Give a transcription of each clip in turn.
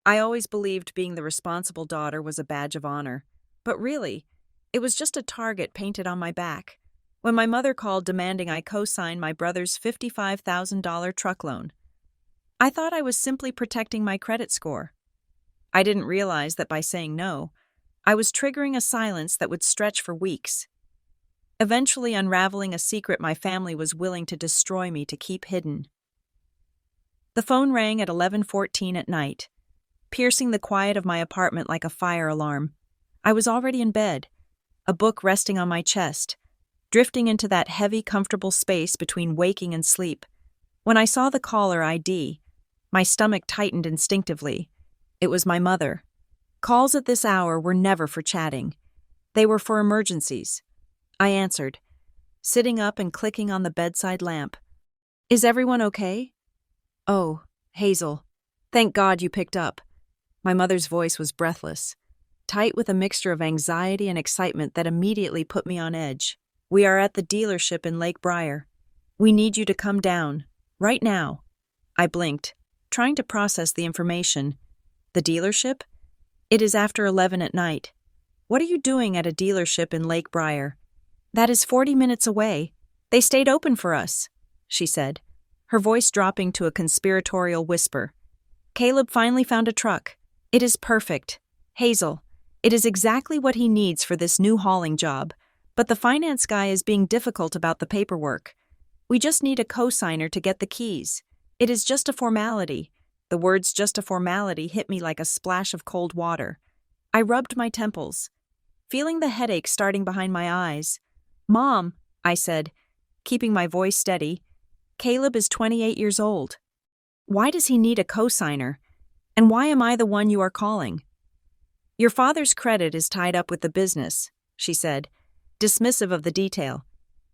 I always believed being the responsible daughter was a badge of honor. But really, it was just a target painted on my back. When my mother called demanding I co-sign my brother's $55,000 truck loan, I thought I was simply protecting my credit score. I didn't realize that by saying no, I was triggering a silence that would stretch for weeks, eventually unraveling a secret my family was willing to destroy me to keep hidden. The phone rang at 11:14 at night, piercing the quiet of my apartment like a fire alarm. I was already in bed, a book resting on my chest, drifting into that heavy, comfortable space between waking and sleep. When I saw the caller ID, my stomach tightened instinctively. It was my mother. Calls at this hour were never for chatting. They were for emergencies. I answered, sitting up and clicking on the bedside lamp. "Is everyone okay?" "Oh, Hazel. Thank God you picked up." My mother's voice was breathless, tight with a mixture of anxiety and excitement that immediately put me on edge. "We are at the dealership in Lake Briar. We need you to come down, right now." I blinked, trying to process the information. "The dealership? It is after 11 at night. What are you doing at a dealership in Lake Briar?" "That is 40 minutes away. They stayed open for us," she said, her voice dropping to a conspiratorial whisper. "Caleb finally found a truck. It is perfect. Hazel, it is exactly what he needs for this new hauling job, but the finance guy is being difficult about the paperwork. We just need a co-signer to get the keys. It is just a formality." The words "just a formality" hit me like a splash of cold water. I rubbed my temples, feeling the headache starting behind my eyes. "Mom," I said, keeping my voice steady, "Caleb is 28 years old. Why does he need a co-signer? And why am I the one you are calling?" "Your father's credit is tied up with the business," she said, dismissive of the detail.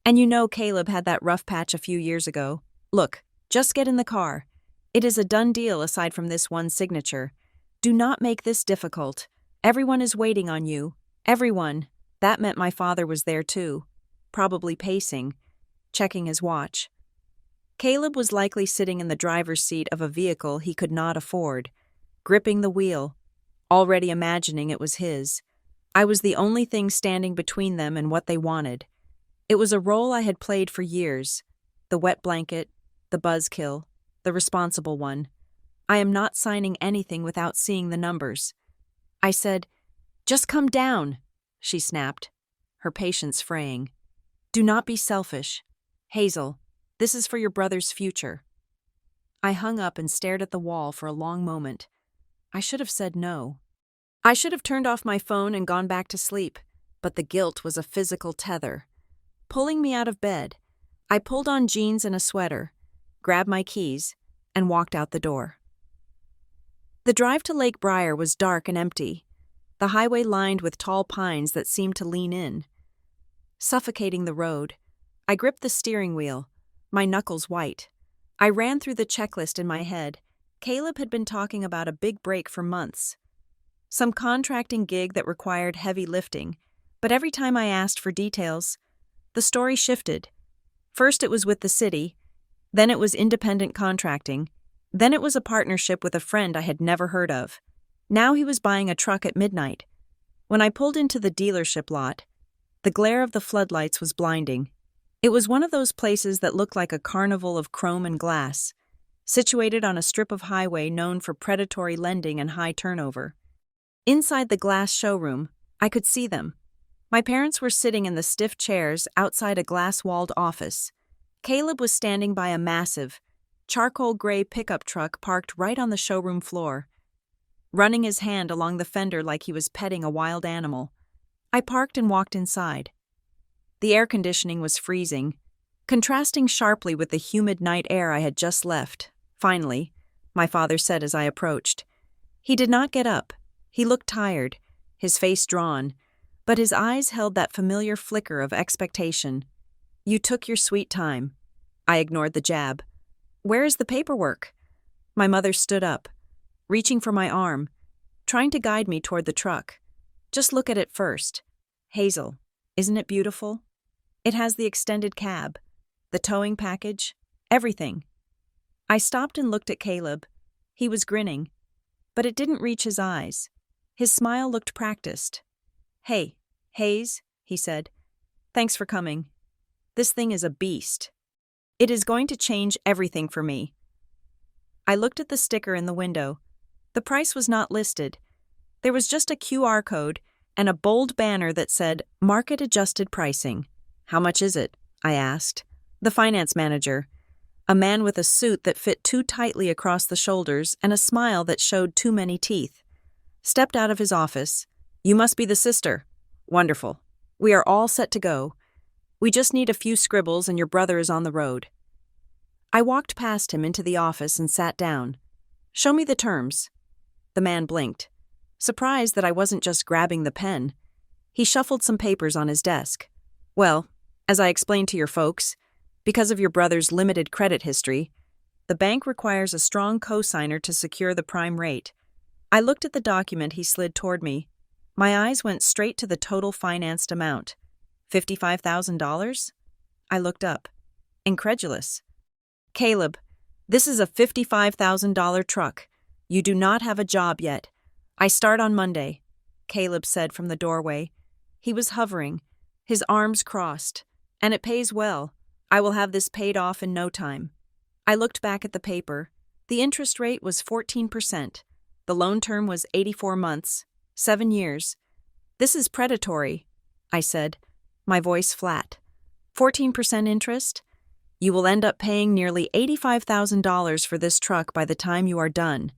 "And you know Caleb had that rough patch a few years ago. Look, just get in the car. It is a done deal aside from this one signature. Do not make this difficult. Everyone is waiting on you. Everyone." That meant my father was there too, probably pacing, checking his watch. Caleb was likely sitting in the driver's seat of a vehicle he could not afford, gripping the wheel, already imagining it was his. I was the only thing standing between them and what they wanted. It was a role I had played for years, the wet blanket, the buzzkill, the responsible one. "I am not signing anything without seeing the numbers." I said, "Just come down," she snapped, her patience fraying. "Do not be selfish. Hazel, this is for your brother's future." I hung up and stared at the wall for a long moment. I should have said no. I should have turned off my phone and gone back to sleep, but the guilt was a physical tether. Pulling me out of bed, I pulled on jeans and a sweater, grabbed my keys, and walked out the door. The drive to Lake Briar was dark and empty, the highway lined with tall pines that seemed to lean in, suffocating the road. I gripped the steering wheel, my knuckles white. I ran through the checklist in my head. Caleb had been talking about a big break for months, some contracting gig that required heavy lifting, but every time I asked for details, the story shifted. First it was with the city, then it was independent contracting, then it was a partnership with a friend I had never heard of. Now he was buying a truck at midnight. When I pulled into the dealership lot, the glare of the floodlights was blinding. It was one of those places that looked like a carnival of chrome and glass, situated on a strip of highway known for predatory lending and high turnover. Inside the glass showroom, I could see them. My parents were sitting in the stiff chairs outside a glass-walled office. Caleb was standing by a massive, charcoal gray pickup truck parked right on the showroom floor, running his hand along the fender like he was petting a wild animal. I parked and walked inside. The air conditioning was freezing, contrasting sharply with the humid night air I had just left. "Finally," my father said as I approached. He did not get up. He looked tired, his face drawn, but his eyes held that familiar flicker of expectation. "You took your sweet time." I ignored the jab. "Where is the paperwork?" My mother stood up, reaching for my arm, trying to guide me toward the truck. "Just look at it first. Hazel, isn't it beautiful? It has the extended cab, the towing package, everything." I stopped and looked at Caleb. He was grinning. but it didn't reach his eyes. His smile looked practiced. "Hey, Hayes," he said. "Thanks for coming. This thing is a beast. It is going to change everything for me." I looked at the sticker in the window. The price was not listed. There was just a QR code and a bold banner that said, "Market-adjusted pricing." "How much is it?" I asked. The finance manager, a man with a suit that fit too tightly across the shoulders and a smile that showed too many teeth, stepped out of his office. "You must be the sister. Wonderful. We are all set to go. We just need a few scribbles and your brother is on the road." I walked past him into the office and sat down. "Show me the terms." The man blinked, surprised that I wasn't just grabbing the pen. He shuffled some papers on his desk. "Well, as I explained to your folks, because of your brother's limited credit history, the bank requires a strong cosigner to secure the prime rate." I looked at the document he slid toward me. My eyes went straight to the total financed amount. $55,000? I looked up, incredulous. "Caleb, this is a $55,000 truck. You do not have a job yet. I start on Monday," Caleb said from the doorway. He was hovering, his arms crossed. "And it pays well. I will have this paid off in no time." I looked back at the paper. The interest rate was 14%. The loan term was 84 months, 7 years. "This is predatory," I said, my voice flat. 14% interest? You will end up paying nearly $85,000 for this truck by the time you are done.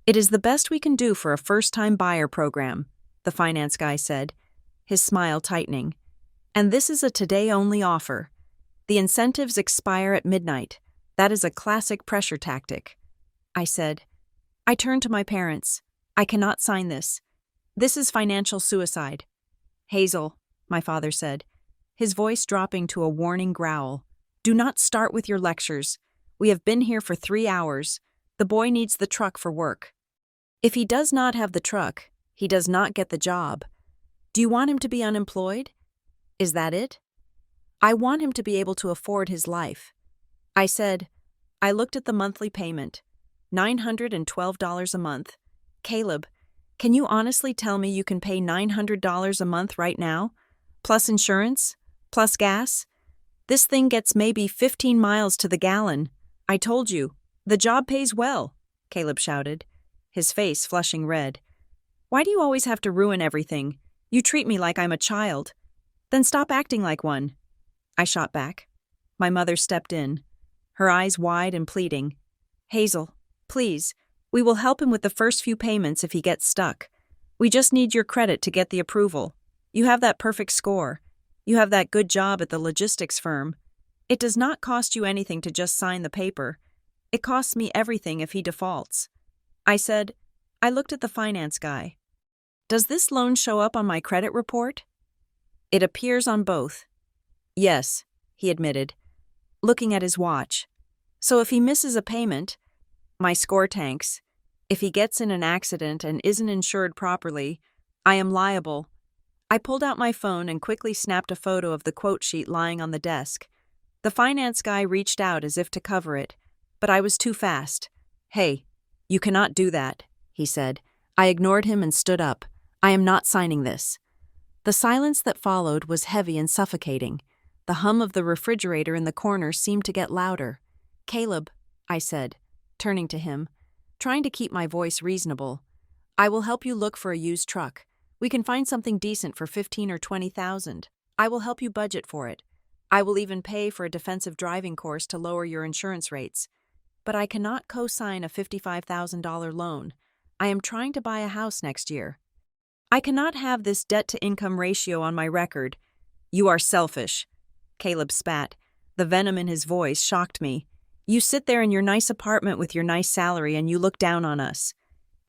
"It is the best we can do for a first-time buyer program," the finance guy said, his smile tightening. "And this is a today-only offer. The incentives expire at midnight. That is a classic pressure tactic." I said. I turned to my parents. "I cannot sign this. This is financial suicide." "Hazel," my father said, his voice dropping to a warning growl, "do not start with your lectures. We have been here for 3 hours. The boy needs the truck for work. If he does not have the truck, he does not get the job. Do you want him to be unemployed? Is that it? I want him to be able to afford his life." I said. I looked at the monthly payment, $912 a month. "Caleb, can you honestly tell me you can pay $900 a month right now? Plus insurance? Plus gas? This thing gets maybe 15 miles to the gallon. I told you, the job pays well," Caleb shouted, his face flushing red. "Why do you always have to ruin everything? You treat me like I'm a child. Then stop acting like one." I shot back. My mother stepped in, her eyes wide and pleading. "Hazel, please, we will help him with the first few payments if he gets stuck. We just need your credit to get the approval. You have that perfect score. You have that good job at the logistics firm. It does not cost you anything to just sign the paper. It costs me everything if he defaults." I said. I looked at the finance guy. "Does this loan show up on my credit report?" "It appears on both." "Yes," he admitted, looking at his watch. "So if he misses a payment, my score tanks. If he gets in an accident and isn't insured properly, I am liable." I pulled out my phone and quickly snapped a photo of the quote sheet lying on the desk. The finance guy reached out as if to cover it, but I was too fast. "Hey, you cannot do that," he said. I ignored him and stood up. "I am not signing this." The silence that followed was heavy and suffocating. The hum of the refrigerator in the corner seemed to get louder. "Caleb," I said, turning to him, trying to keep my voice reasonable, "I will help you look for a used truck. We can find something decent for 15 or 20,000. I will help you budget for it. I will even pay for a defensive driving course to lower your insurance rates. But I cannot co-sign a $55,000 loan. I am trying to buy a house next year. I cannot have this debt-to-income ratio on my record." "You are selfish," Caleb spat. The venom in his voice shocked me. "You sit there in your nice apartment with your nice salary and you look down on us.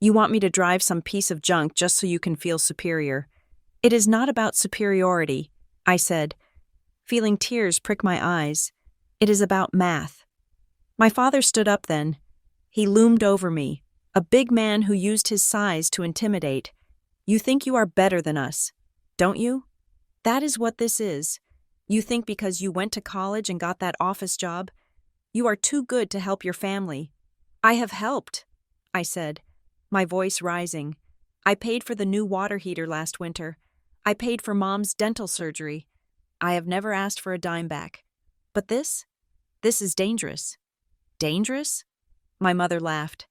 You want me to drive some piece of junk just so you can feel superior. It is not about superiority," I said, feeling tears prick my eyes. "It is about math." My father stood up then. He loomed over me, a big man who used his size to intimidate. "You think you are better than us, don't you? That is what this is. You think because you went to college and got that office job, you are too good to help your family." "I have helped," I said, my voice rising. I paid for the new water heater last winter. I paid for Mom's dental surgery. I have never asked for a dime back. But this is dangerous. Dangerous? My mother laughed.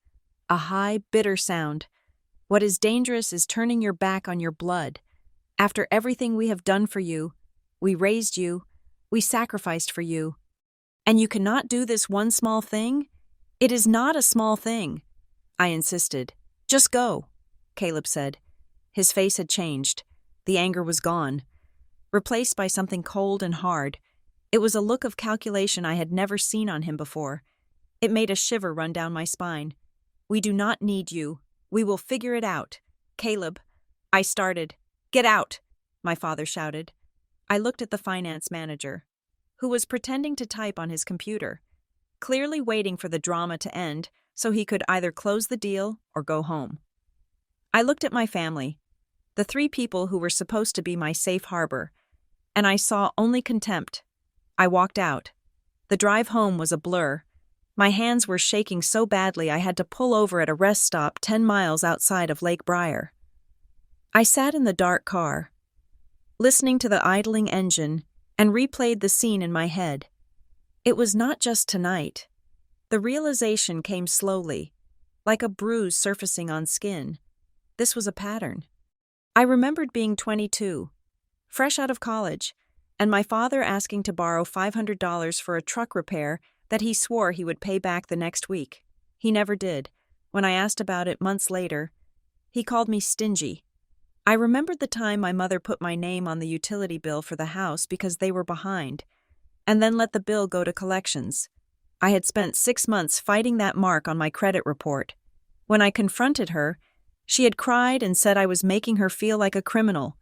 A high, bitter sound. What is dangerous is turning your back on your blood. After everything we have done for you, we raised you, we sacrificed for you. And you cannot do this one small thing? It is not a small thing. I insisted. Just go, Caleb said. His face had changed. The anger was gone, replaced by something cold and hard. It was a look of calculation I had never seen on him before. It made a shiver run down my spine. We do not need you. We will figure it out. Caleb, I started. Get out, my father shouted. I looked at the finance manager, who was pretending to type on his computer, clearly waiting for the drama to end so he could either close the deal or go home. I looked at my family, the 3 people who were supposed to be my safe harbor, and I saw only contempt. I walked out. The drive home was a blur. My hands were shaking so badly I had to pull over at a rest stop 10 miles outside of Lake Briar. I sat in the dark car, listening to the idling engine, and replayed the scene in my head. It was not just tonight. The realization came slowly, like a bruise surfacing on skin. This was a pattern. I remembered being 22, fresh out of college, and my father asking to borrow $500 for a truck repair that he swore he would pay back the next week. He never did. When I asked about it months later, he called me stingy. I remembered the time my mother put my name on the utility bill for the house because they were behind, and then let the bill go to collections. I had spent 6 months fighting that mark on my credit report. When I confronted her, she had cried and said I was making her feel like a criminal.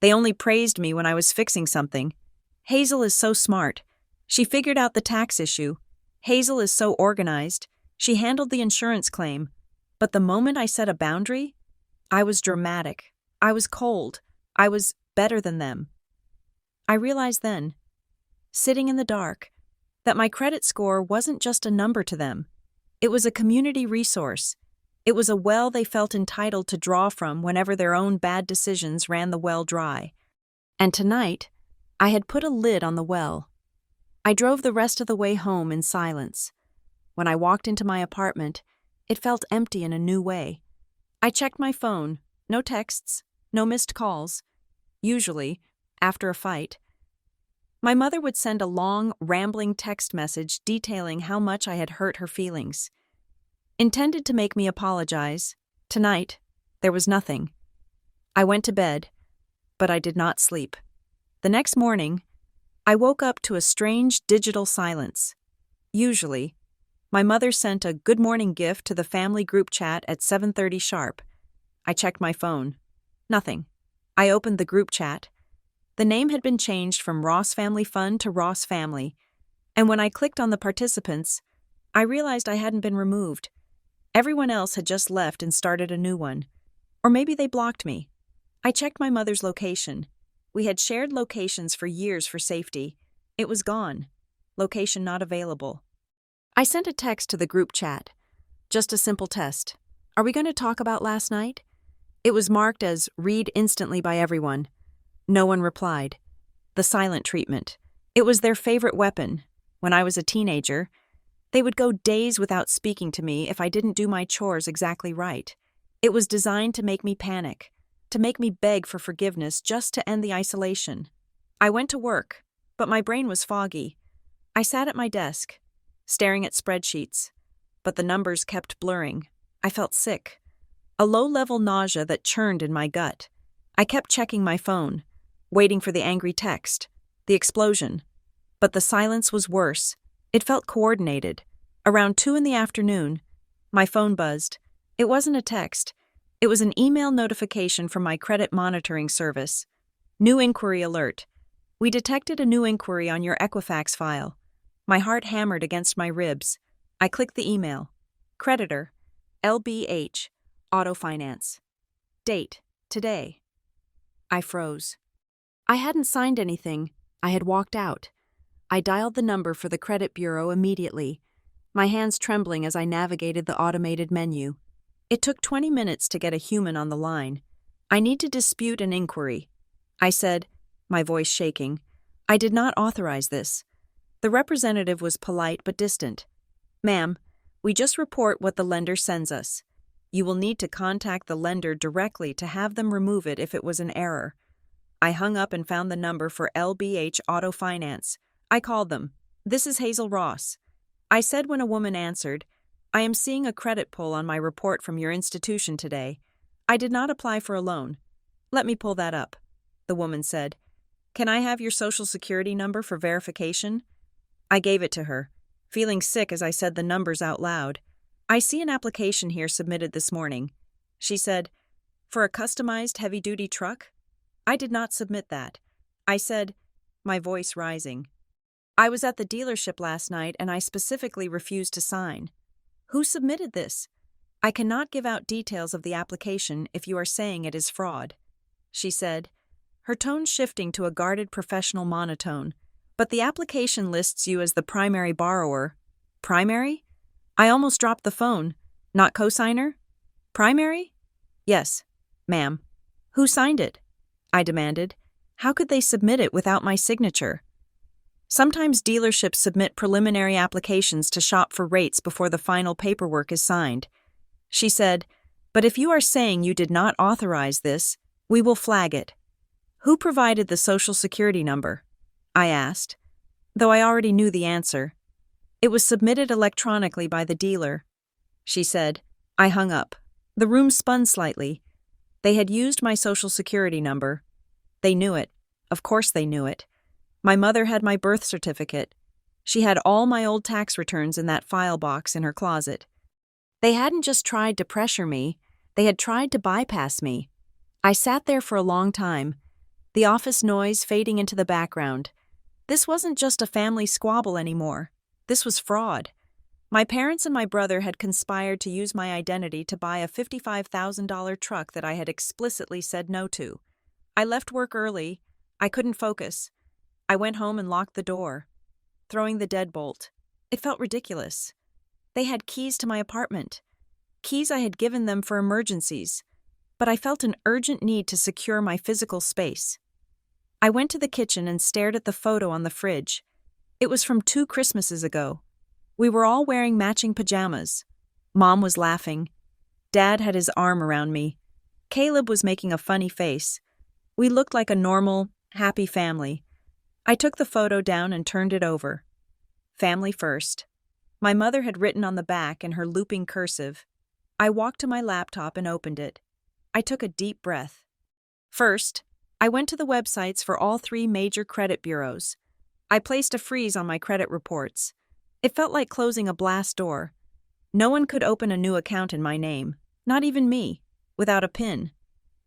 They only praised me when I was fixing something. Hazel is so smart. She figured out the tax issue. Hazel is so organized. She handled the insurance claim. But the moment I set a boundary, I was dramatic. I was cold. I was better than them. I realized then, sitting in the dark, that my credit score wasn't just a number to them. It was a community resource. It was a well they felt entitled to draw from whenever their own bad decisions ran the well dry. And tonight, I had put a lid on the well. I drove the rest of the way home in silence. When I walked into my apartment, it felt empty in a new way. I checked my phone. No texts. No missed calls. Usually, after a fight, my mother would send a long, rambling text message detailing how much I had hurt her feelings. Intended to make me apologize, tonight, there was nothing. I went to bed, but I did not sleep. The next morning, I woke up to a strange digital silence. Usually, my mother sent a good morning gift to the family group chat at 7:30 sharp. I checked my phone. Nothing. I opened the group chat. The name had been changed from Ross Family Fun to Ross Family, and when I clicked on the participants, I realized I hadn't been removed. Everyone else had just left and started a new one. Or maybe they blocked me. I checked my mother's location. We had shared locations for years for safety. It was gone. Location not available. I sent a text to the group chat. Just a simple test. Are we going to talk about last night? It was marked as read instantly by everyone. No one replied. The silent treatment. It was their favorite weapon. When I was a teenager, they would go days without speaking to me if I didn't do my chores exactly right. It was designed to make me panic, to make me beg for forgiveness just to end the isolation. I went to work, but my brain was foggy. I sat at my desk, staring at spreadsheets, but the numbers kept blurring. I felt sick. A low-level nausea that churned in my gut. I kept checking my phone, waiting for the angry text, the explosion. But the silence was worse. It felt coordinated. Around 2 p.m, my phone buzzed. It wasn't a text. It was an email notification from my credit monitoring service. New inquiry alert. We detected a new inquiry on your Equifax file. My heart hammered against my ribs. I clicked the email. Creditor, LBH, Auto Finance. Date, today. I froze. I hadn't signed anything. I had walked out. I dialed the number for the credit bureau immediately, my hands trembling as I navigated the automated menu. It took 20 minutes to get a human on the line. I need to dispute an inquiry. I said, my voice shaking. I did not authorize this. The representative was polite but distant. Ma'am, we just report what the lender sends us. You will need to contact the lender directly to have them remove it if it was an error. I hung up and found the number for LBH Auto Finance. I called them. This is Hazel Ross. I said when a woman answered, I am seeing a credit pull on my report from your institution today. I did not apply for a loan. Let me pull that up. The woman said, Can I have your social security number for verification? I gave it to her, feeling sick as I said the numbers out loud. I see an application here submitted this morning. She said, For a customized heavy-duty truck? I did not submit that. I said, my voice rising. I was at the dealership last night and I specifically refused to sign. Who submitted this? I cannot give out details of the application if you are saying it is fraud. She said, her tone shifting to a guarded professional monotone. But the application lists you as the primary borrower. Primary? I almost dropped the phone. Not cosigner? Primary? Yes, ma'am. Who signed it? I demanded. How could they submit it without my signature? Sometimes dealerships submit preliminary applications to shop for rates before the final paperwork is signed. She said, But if you are saying you did not authorize this, we will flag it. Who provided the social security number? I asked, though I already knew the answer. It was submitted electronically by the dealer. She said. I hung up. The room spun slightly. They had used my social security number. They knew it. Of course they knew it. My mother had my birth certificate. She had all my old tax returns in that file box in her closet. They hadn't just tried to pressure me, they had tried to bypass me. I sat there for a long time, the office noise fading into the background. This wasn't just a family squabble anymore. This was fraud. My parents and my brother had conspired to use my identity to buy a $55,000 truck that I had explicitly said no to. I left work early. I couldn't focus. I went home and locked the door, throwing the deadbolt. It felt ridiculous. They had keys to my apartment, keys I had given them for emergencies, but I felt an urgent need to secure my physical space. I went to the kitchen and stared at the photo on the fridge. It was from 2 Christmases ago. We were all wearing matching pajamas. Mom was laughing. Dad had his arm around me. Caleb was making a funny face. We looked like a normal, happy family. I took the photo down and turned it over. Family first. My mother had written on the back in her looping cursive. I walked to my laptop and opened it. I took a deep breath. First, I went to the websites for all 3 major credit bureaus. I placed a freeze on my credit reports. It felt like closing a blast door. No one could open a new account in my name, not even me, without a PIN.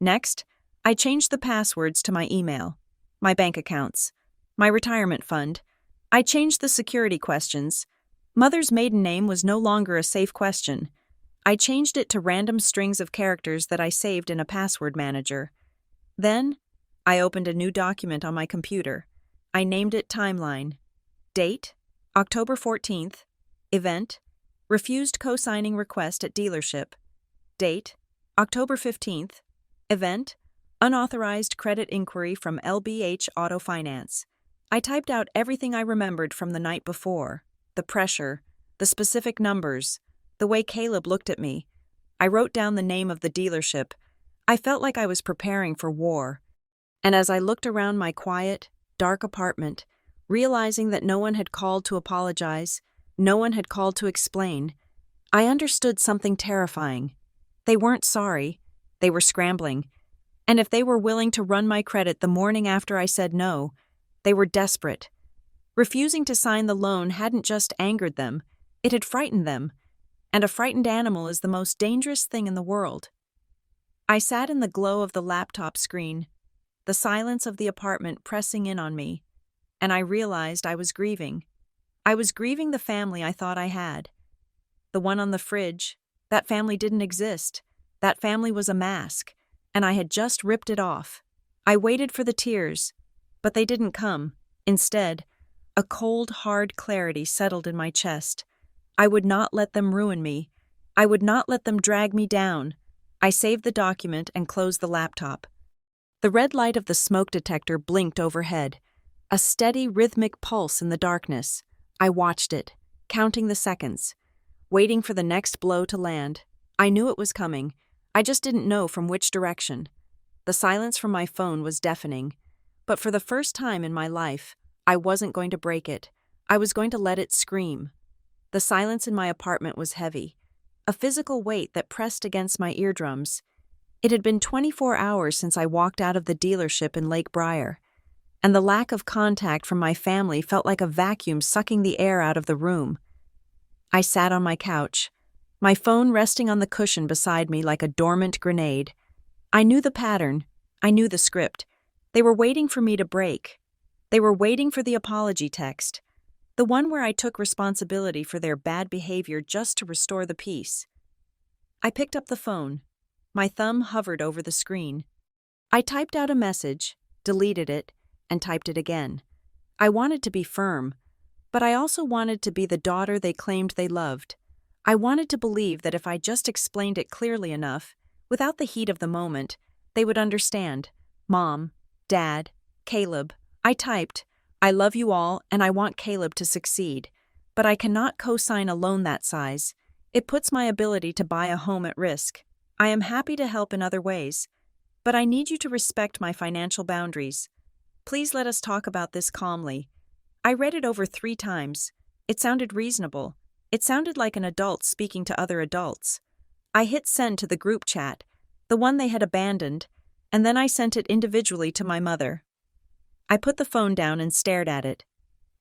Next, I changed the passwords to my email, my bank accounts, my retirement fund. I changed the security questions. Mother's maiden name was no longer a safe question. I changed it to random strings of characters that I saved in a password manager. Then, I opened a new document on my computer. I named it Timeline. Date, October 14th. Event, refused co-signing request at dealership. Date, October 15th. Event, unauthorized credit inquiry from LBH Auto Finance. I typed out everything I remembered from the night before. The pressure, the specific numbers, the way Caleb looked at me. I wrote down the name of the dealership. I felt like I was preparing for war. And as I looked around my quiet, dark apartment, realizing that no one had called to apologize, no one had called to explain, I understood something terrifying. They weren't sorry. They were scrambling. And if they were willing to run my credit the morning after I said no, they were desperate. Refusing to sign the loan hadn't just angered them, it had frightened them. And a frightened animal is the most dangerous thing in the world. I sat in the glow of the laptop screen, the silence of the apartment pressing in on me, and I realized I was grieving. I was grieving the family I thought I had. The one on the fridge, that family didn't exist. That family was a mask, and I had just ripped it off. I waited for the tears, but they didn't come. Instead, a cold, hard clarity settled in my chest. I would not let them ruin me, I would not let them drag me down. I saved the document and closed the laptop. The red light of the smoke detector blinked overhead, a steady, rhythmic pulse in the darkness. I watched it, counting the seconds, waiting for the next blow to land. I knew it was coming. I just didn't know from which direction. The silence from my phone was deafening, but for the first time in my life, I wasn't going to break it. I was going to let it scream. The silence in my apartment was heavy, a physical weight that pressed against my eardrums. It had been 24 hours since I walked out of the dealership in Lake Briar, and the lack of contact from my family felt like a vacuum sucking the air out of the room. I sat on my couch, my phone resting on the cushion beside me like a dormant grenade. I knew the pattern. I knew the script. They were waiting for me to break. They were waiting for the apology text, the one where I took responsibility for their bad behavior just to restore the peace. I picked up the phone. My thumb hovered over the screen. I typed out a message, deleted it, and typed it again. I wanted to be firm, but I also wanted to be the daughter they claimed they loved. I wanted to believe that if I just explained it clearly enough, without the heat of the moment, they would understand. Mom, Dad, Caleb. I typed, I love you all and I want Caleb to succeed, but I cannot co-sign a loan that size. It puts my ability to buy a home at risk. I am happy to help in other ways, but I need you to respect my financial boundaries. Please let us talk about this calmly. I read it over 3 times. It sounded reasonable. It sounded like an adult speaking to other adults. I hit send to the group chat, the one they had abandoned, and then I sent it individually to my mother. I put the phone down and stared at it.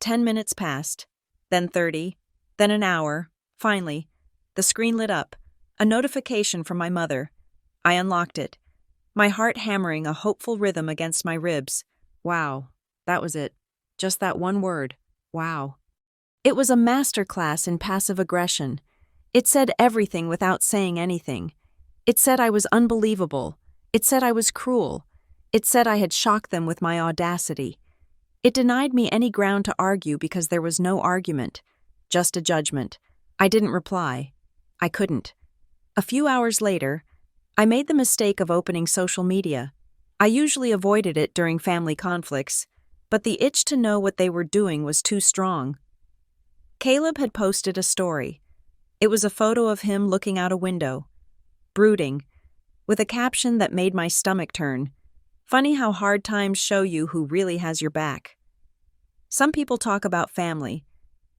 10 minutes passed, then 30, then an hour. Finally, the screen lit up, a notification from my mother. I unlocked it, my heart hammering a hopeful rhythm against my ribs. Wow, that was it. Just that one word. Wow. It was a masterclass in passive aggression. It said everything without saying anything. It said I was unbelievable. It said I was cruel. It said I had shocked them with my audacity. It denied me any ground to argue because there was no argument, just a judgment. I didn't reply. I couldn't. A few hours later, I made the mistake of opening social media. I usually avoided it during family conflicts, but the itch to know what they were doing was too strong. Caleb had posted a story. It was a photo of him looking out a window, brooding, with a caption that made my stomach turn. Funny how hard times show you who really has your back. Some people talk about family,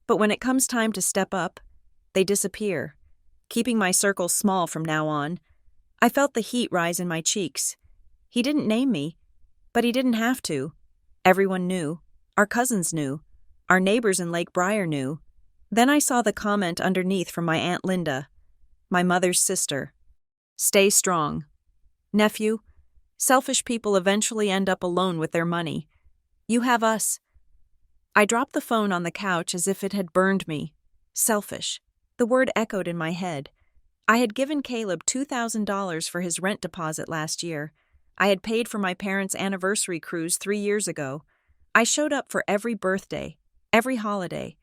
but when it comes time to step up, they disappear, keeping my circle small from now on. I felt the heat rise in my cheeks. He didn't name me, but he didn't have to. Everyone knew. Our cousins knew. Our neighbors in Lake Briar knew. Then I saw the comment underneath from my Aunt Linda, my mother's sister. Stay strong. Nephew, selfish people eventually end up alone with their money. You have us. I dropped the phone on the couch as if it had burned me. Selfish. The word echoed in my head. I had given Caleb $2,000 for his rent deposit last year. I had paid for my parents' anniversary cruise 3 years ago. I showed up for every birthday, every holiday,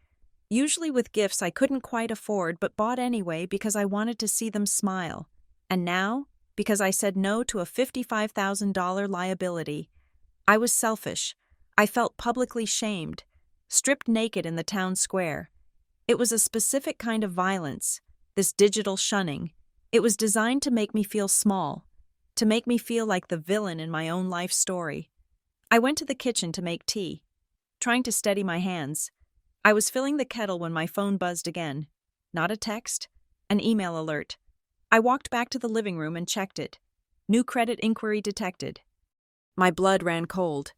usually with gifts I couldn't quite afford but bought anyway because I wanted to see them smile. And now, because I said no to a $55,000 liability, I was selfish. I felt publicly shamed, stripped naked in the town square. It was a specific kind of violence, this digital shunning. It was designed to make me feel small, to make me feel like the villain in my own life story. I went to the kitchen to make tea, trying to steady my hands. I was filling the kettle when my phone buzzed again. Not a text, an email alert. I walked back to the living room and checked it. New credit inquiry detected. My blood ran cold.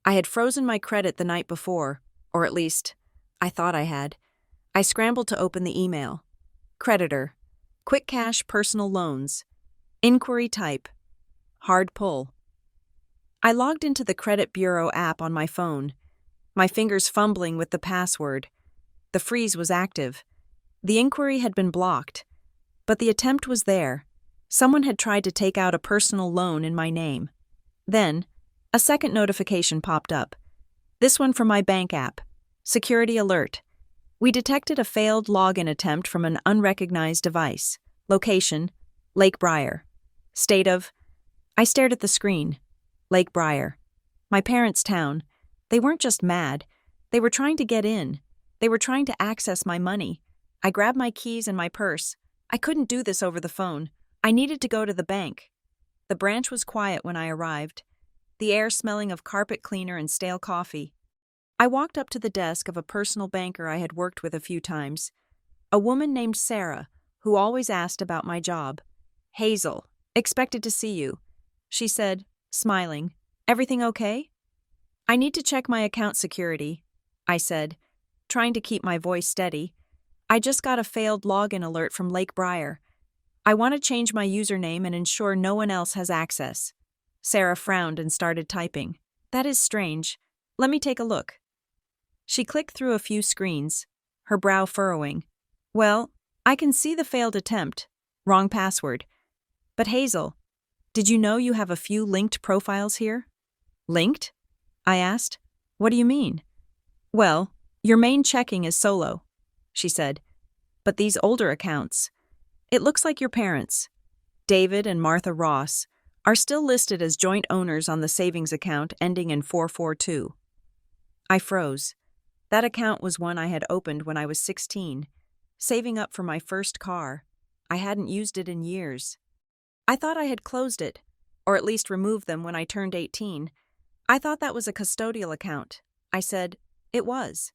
I had frozen my credit the night before, or at least, I thought I had. I scrambled to open the email. Creditor. Quick cash personal loans. Inquiry type. Hard pull. I logged into the credit bureau app on my phone, my fingers fumbling with the password. The freeze was active. The inquiry had been blocked, but the attempt was there. Someone had tried to take out a personal loan in my name. Then, a second notification popped up. This one from my bank app. Security alert. We detected a failed login attempt from an unrecognized device. Location, Lake Briar. State of... I stared at the screen. Lake Briar. My parents' town. They weren't just mad. They were trying to get in. They were trying to access my money. I grabbed my keys and my purse. I couldn't do this over the phone. I needed to go to the bank. The branch was quiet when I arrived, the air smelling of carpet cleaner and stale coffee. I walked up to the desk of a personal banker I had worked with a few times, a woman named Sarah, who always asked about my job. "Hazel, expected to see you," she said, smiling. "Everything okay?" "I need to check my account security," I said, trying to keep my voice steady. "I just got a failed login alert from Lake Briar. I want to change my username and ensure no one else has access." Sarah frowned and started typing. "That is strange. Let me take a look." She clicked through a few screens, her brow furrowing. "Well, I can see the failed attempt. Wrong password. But Hazel, did you know you have a few linked profiles here?" "Linked?" I asked. "What do you mean?" "Well, your main checking is solo," she said. "But these older accounts, it looks like your parents, David and Martha Ross, are still listed as joint owners on the savings account ending in 442. I froze. That account was one I had opened when I was 16, saving up for my first car. I hadn't used it in years. I thought I had closed it, or at least removed them when I turned 18. I thought that was a custodial account. I said, "It was."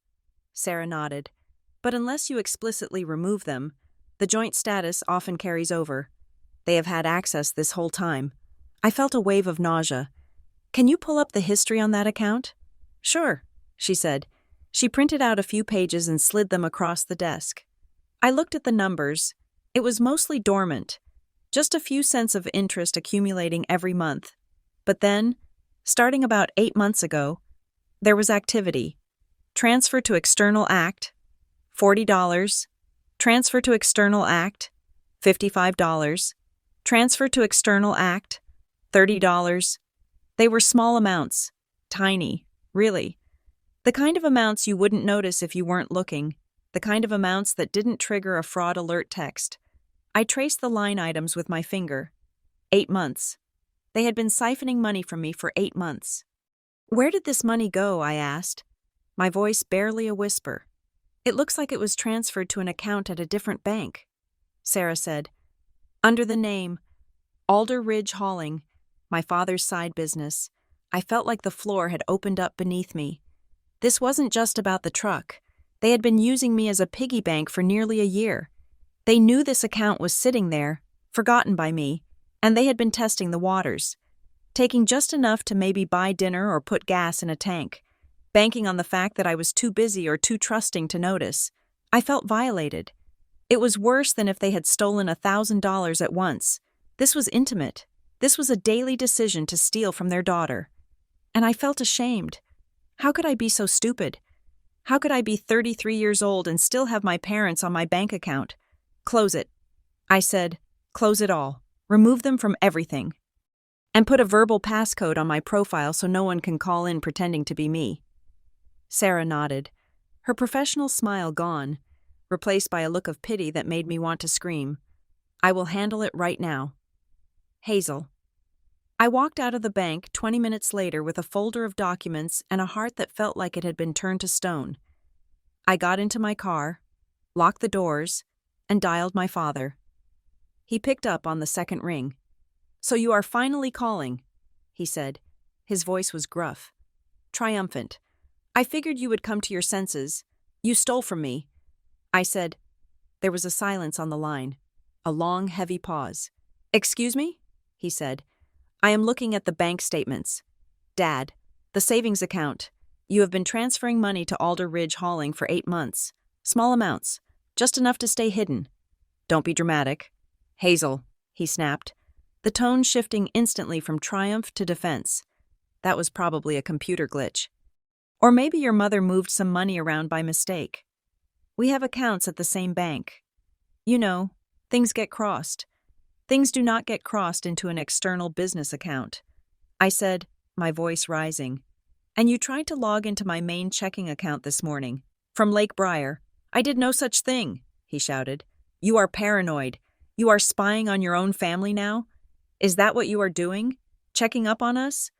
Sarah nodded. "But unless you explicitly remove them, the joint status often carries over. They have had access this whole time." I felt a wave of nausea. "Can you pull up the history on that account?" "Sure," she said. She printed out a few pages and slid them across the desk. I looked at the numbers. It was mostly dormant, just a few cents of interest accumulating every month. But then, starting about 8 months ago, there was activity. Transfer to external act, $40. Transfer to external act, $55. Transfer to external act, $30. They were small amounts, tiny, really. The kind of amounts you wouldn't notice if you weren't looking, the kind of amounts that didn't trigger a fraud alert text. I traced the line items with my finger. 8 months. They had been siphoning money from me for 8 months. "Where did this money go?" I asked, my voice barely a whisper. "It looks like it was transferred to an account at a different bank," Sarah said. "Under the name Alder Ridge Hauling, my father's side business." I felt like the floor had opened up beneath me. This wasn't just about the truck. They had been using me as a piggy bank for nearly a year. They knew this account was sitting there, forgotten by me, and they had been testing the waters, taking just enough to maybe buy dinner or put gas in a tank, banking on the fact that I was too busy or too trusting to notice. I felt violated. It was worse than if they had stolen $1,000 at once. This was intimate. This was a daily decision to steal from their daughter. And I felt ashamed. How could I be so stupid? How could I be 33 years old and still have my parents on my bank account? "Close it," I said. "Close it all. Remove them from everything. And put a verbal passcode on my profile so no one can call in pretending to be me." Sarah nodded, her professional smile gone, replaced by a look of pity that made me want to scream. "I will handle it right now. Hazel." I walked out of the bank 20 minutes later with a folder of documents and a heart that felt like it had been turned to stone. I got into my car, locked the doors, and dialed my father. He picked up on the second ring. "So you are finally calling," he said. His voice was gruff, triumphant. "I figured you would come to your senses. You stole from me." I said. There was a silence on the line, a long, heavy pause. "Excuse me?" he said. "I am looking at the bank statements. Dad, the savings account. You have been transferring money to Alder Ridge Hauling for 8 months. Small amounts, just enough to stay hidden. Don't be dramatic." "Hazel," he snapped, the tone shifting instantly from triumph to defense. That was probably a computer glitch. "Or maybe your mother moved some money around by mistake. We have accounts at the same bank. You know, things get crossed. Things do not get crossed into an external business account." I said, my voice rising. "And you tried to log into my main checking account this morning, from Lake Briar." "I did no such thing," he shouted. "You are paranoid. You are spying on your own family now? Is that what you are doing? Checking up on us?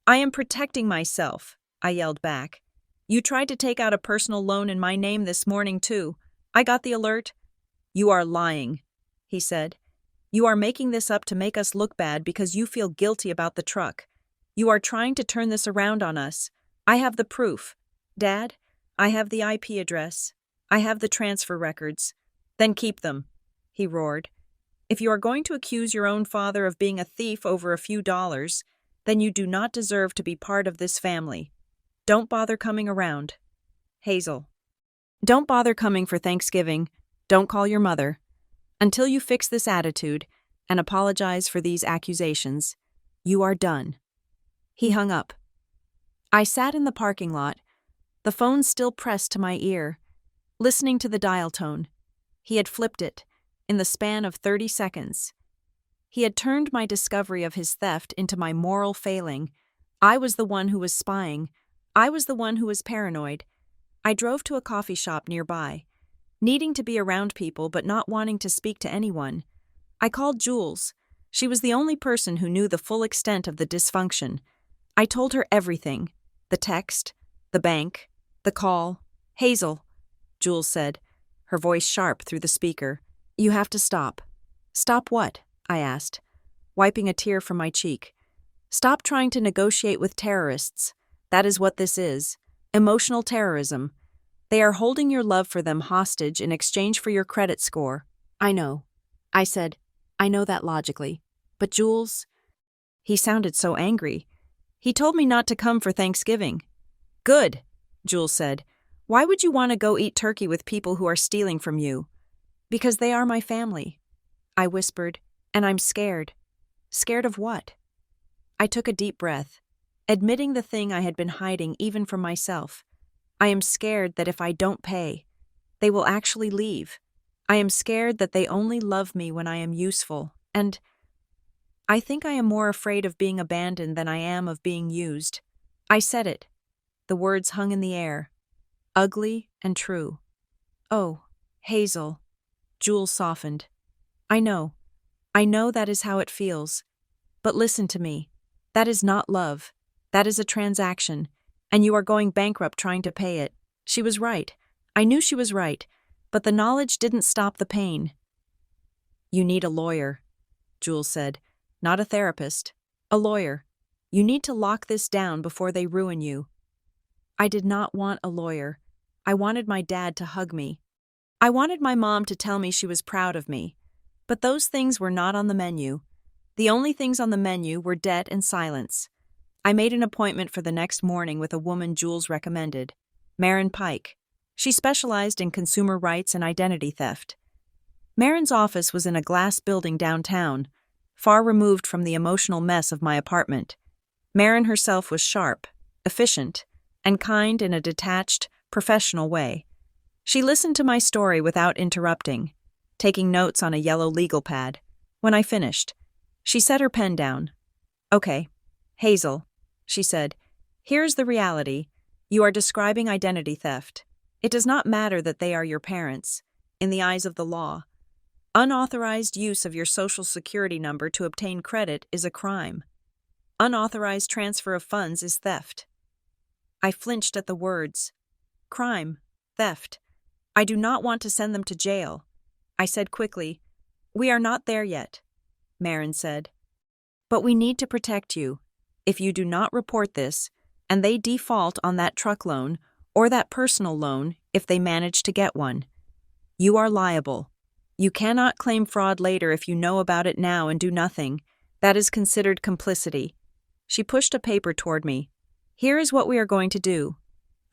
I am protecting myself, I yelled back. You tried to take out a personal loan in my name this morning, too. I got the alert. You are lying, he said. You are making this up to make us look bad because you feel guilty about the truck. You are trying to turn this around on us. I have the proof. Dad, I have the IP address. I have the transfer records. Then keep them, he roared. If you are going to accuse your own father of being a thief over a few dollars, then you do not deserve to be part of this family. Don't bother coming around. Hazel. Don't bother coming for Thanksgiving. Don't call your mother. Until you fix this attitude and apologize for these accusations, you are done. He hung up. I sat in the parking lot, the phone still pressed to my ear, listening to the dial tone. He had flipped it in the span of 30 seconds. He had turned my discovery of his theft into my moral failing. I was the one who was spying. I was the one who was paranoid. I drove to a coffee shop nearby, needing to be around people but not wanting to speak to anyone. I called Jules. She was the only person who knew the full extent of the dysfunction. I told her everything. The text, the bank, the call. Hazel, Jules said, her voice sharp through the speaker. You have to stop. Stop what? I asked, wiping a tear from my cheek. Stop trying to negotiate with terrorists. That is what this is. Emotional terrorism. They are holding your love for them hostage in exchange for your credit score. I know. I said, I know that logically. But Jules? He sounded so angry. He told me not to come for Thanksgiving. Good, Jules said. Why would you want to go eat turkey with people who are stealing from you? Because they are my family, I whispered, and I'm scared. Scared of what? I took a deep breath, admitting the thing I had been hiding even from myself. I am scared that if I don't pay, they will actually leave. I am scared that they only love me when I am useful, and I think I am more afraid of being abandoned than I am of being used. I said it. The words hung in the air, ugly and true. Oh, Hazel. Jules softened. I know that is how it feels. But listen to me. That is not love. That is a transaction, and you are going bankrupt trying to pay it. She was right. I knew she was right, but the knowledge didn't stop the pain. You need a lawyer, Jules said. Not a therapist. A lawyer. You need to lock this down before they ruin you. I did not want a lawyer. I wanted my dad to hug me. I wanted my mom to tell me she was proud of me. But those things were not on the menu. The only things on the menu were debt and silence. I made an appointment for the next morning with a woman Jules recommended, Maren Pike. She specialized in consumer rights and identity theft. Maren's office was in a glass building downtown, far removed from the emotional mess of my apartment. Maren herself was sharp, efficient, and kind in a detached, professional way. She listened to my story without interrupting, taking notes on a yellow legal pad. When I finished, she set her pen down. Okay, Hazel, she said, here's the reality. You are describing identity theft. It does not matter that they are your parents. In the eyes of the law, unauthorized use of your social security number to obtain credit is a crime. Unauthorized transfer of funds is theft. I flinched at the words. Crime, theft. I do not want to send them to jail. I said quickly, we are not there yet, Maren said. But we need to protect you. If you do not report this, and they default on that truck loan or that personal loan if they manage to get one, you are liable. You cannot claim fraud later if you know about it now and do nothing. That is considered complicity. She pushed a paper toward me. Here is what we are going to do.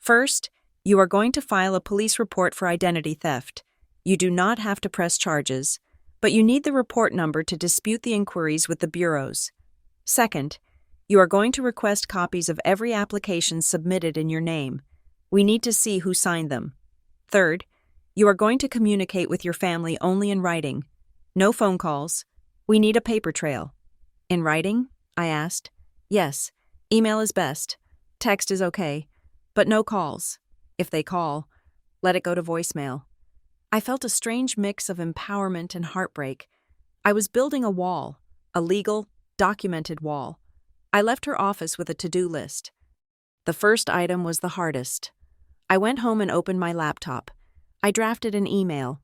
First, you are going to file a police report for identity theft. You do not have to press charges, but you need the report number to dispute the inquiries with the bureaus. Second, you are going to request copies of every application submitted in your name. We need to see who signed them. Third, you are going to communicate with your family only in writing. No phone calls. We need a paper trail. In writing? I asked. Yes, email is best. Text is okay, but no calls. If they call, let it go to voicemail. I felt a strange mix of empowerment and heartbreak. I was building a wall, a legal, documented wall. I left her office with a to-do list. The first item was the hardest. I went home and opened my laptop. I drafted an email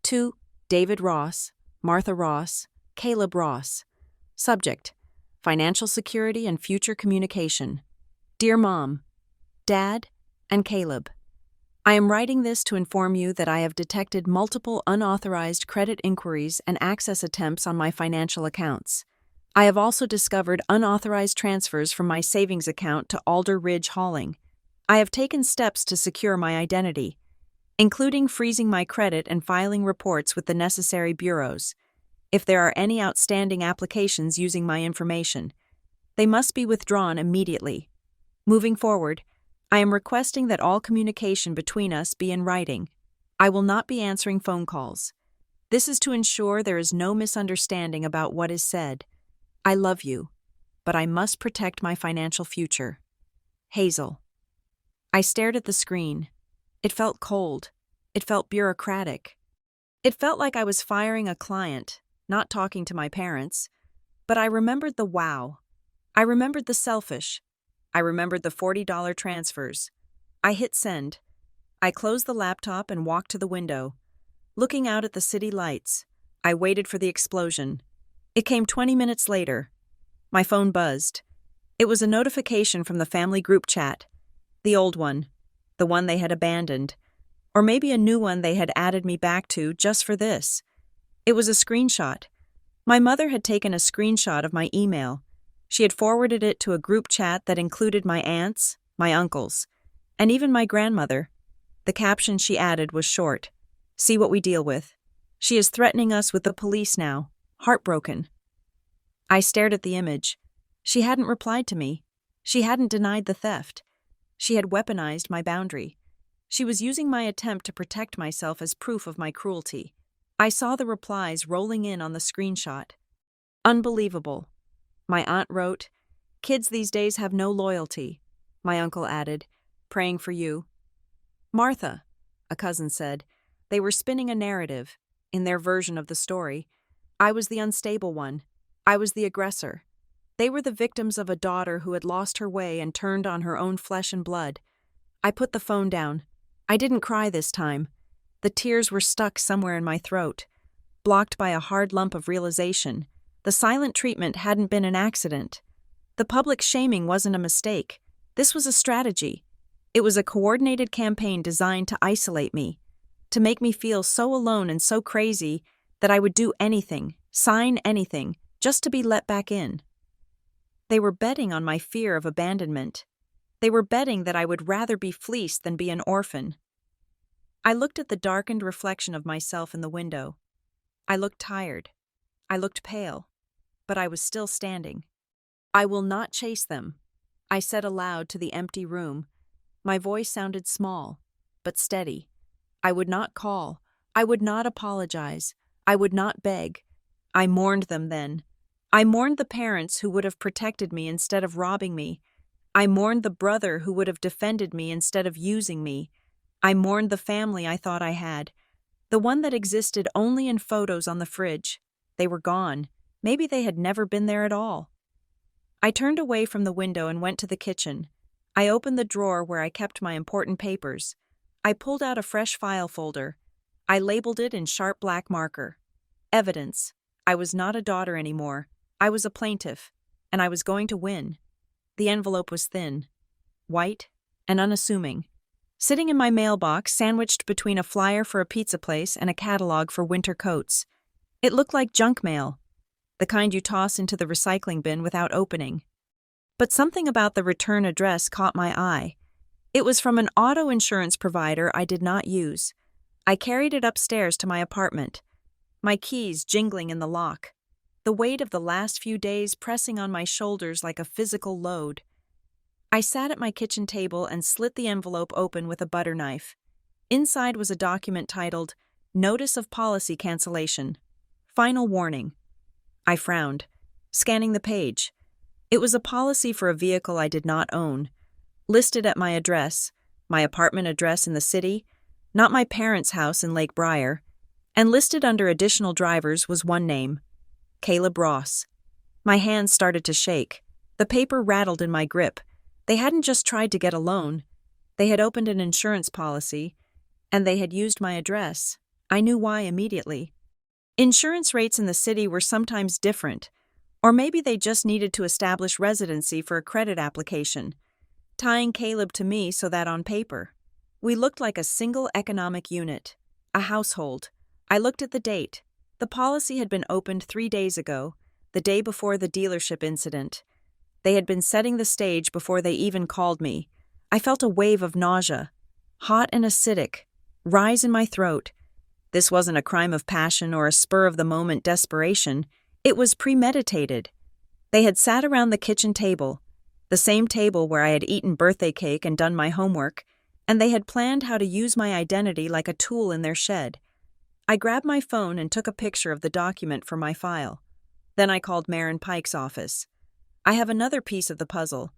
to David Ross, Martha Ross, Caleb Ross. Subject: Financial Security and Future Communication. Dear Mom, Dad, and Caleb, I am writing this to inform you that I have detected multiple unauthorized credit inquiries and access attempts on my financial accounts. I have also discovered unauthorized transfers from my savings account to Alder Ridge Hauling. I have taken steps to secure my identity, including freezing my credit and filing reports with the necessary bureaus. If there are any outstanding applications using my information, they must be withdrawn immediately. Moving forward, I am requesting that all communication between us be in writing. I will not be answering phone calls. This is to ensure there is no misunderstanding about what is said. I love you, but I must protect my financial future. Hazel. I stared at the screen. It felt cold. It felt bureaucratic. It felt like I was firing a client, not talking to my parents. But I remembered the wow. I remembered the selfish. I remembered the $40 transfers. I hit send. I closed the laptop and walked to the window. Looking out at the city lights, I waited for the explosion. It came 20 minutes later. My phone buzzed. It was a notification from the family group chat. The old one. The one they had abandoned. Or maybe a new one they had added me back to just for this. It was a screenshot. My mother had taken a screenshot of my email. She had forwarded it to a group chat that included my aunts, my uncles, and even my grandmother. The caption she added was short. See what we deal with. She is threatening us with the police now. Heartbroken. I stared at the image. She hadn't replied to me. She hadn't denied the theft. She had weaponized my boundary. She was using my attempt to protect myself as proof of my cruelty. I saw the replies rolling in on the screenshot. Unbelievable. My aunt wrote, "Kids these days have no loyalty." My uncle added, "Praying for you." Martha, a cousin said, they were spinning a narrative. In their version of the story, I was the unstable one. I was the aggressor. They were the victims of a daughter who had lost her way and turned on her own flesh and blood. I put the phone down. I didn't cry this time. The tears were stuck somewhere in my throat, blocked by a hard lump of realization. The silent treatment hadn't been an accident. The public shaming wasn't a mistake. This was a strategy. It was a coordinated campaign designed to isolate me, to make me feel so alone and so crazy that I would do anything, sign anything, just to be let back in. They were betting on my fear of abandonment. They were betting that I would rather be fleeced than be an orphan. I looked at the darkened reflection of myself in the window. I looked tired. I looked pale. But I was still standing. I will not chase them, I said aloud to the empty room. My voice sounded small, but steady. I would not call. I would not apologize. I would not beg. I mourned them then. I mourned the parents who would have protected me instead of robbing me. I mourned the brother who would have defended me instead of using me. I mourned the family I thought I had, the one that existed only in photos on the fridge. They were gone. Maybe they had never been there at all. I turned away from the window and went to the kitchen. I opened the drawer where I kept my important papers. I pulled out a fresh file folder. I labeled it in sharp black marker. Evidence. I was not a daughter anymore. I was a plaintiff, and I was going to win. The envelope was thin, white, and unassuming. Sitting in my mailbox, sandwiched between a flyer for a pizza place and a catalog for winter coats. It looked like junk mail, the kind you toss into the recycling bin without opening. But something about the return address caught my eye. It was from an auto insurance provider I did not use. I carried it upstairs to my apartment, my keys jingling in the lock, the weight of the last few days pressing on my shoulders like a physical load. I sat at my kitchen table and slit the envelope open with a butter knife. Inside was a document titled, Notice of Policy Cancellation. Final Warning. I frowned, scanning the page. It was a policy for a vehicle I did not own, listed at my address, my apartment address in the city, not my parents' house in Lake Briar, and listed under additional drivers was one name, Caleb Ross. My hands started to shake. The paper rattled in my grip. They hadn't just tried to get a loan. They had opened an insurance policy, and they had used my address. I knew why immediately. Insurance rates in the city were sometimes different, or maybe they just needed to establish residency for a credit application, tying Caleb to me so that on paper, we looked like a single economic unit, a household. I looked at the date. The policy had been opened 3 days ago, the day before the dealership incident. They had been setting the stage before they even called me. I felt a wave of nausea, hot and acidic, rise in my throat. This wasn't a crime of passion or a spur-of-the-moment desperation. It was premeditated. They had sat around the kitchen table, the same table where I had eaten birthday cake and done my homework, and they had planned how to use my identity like a tool in their shed. I grabbed my phone and took a picture of the document for my file. Then I called Marin Pike's office. I have another piece of the puzzle.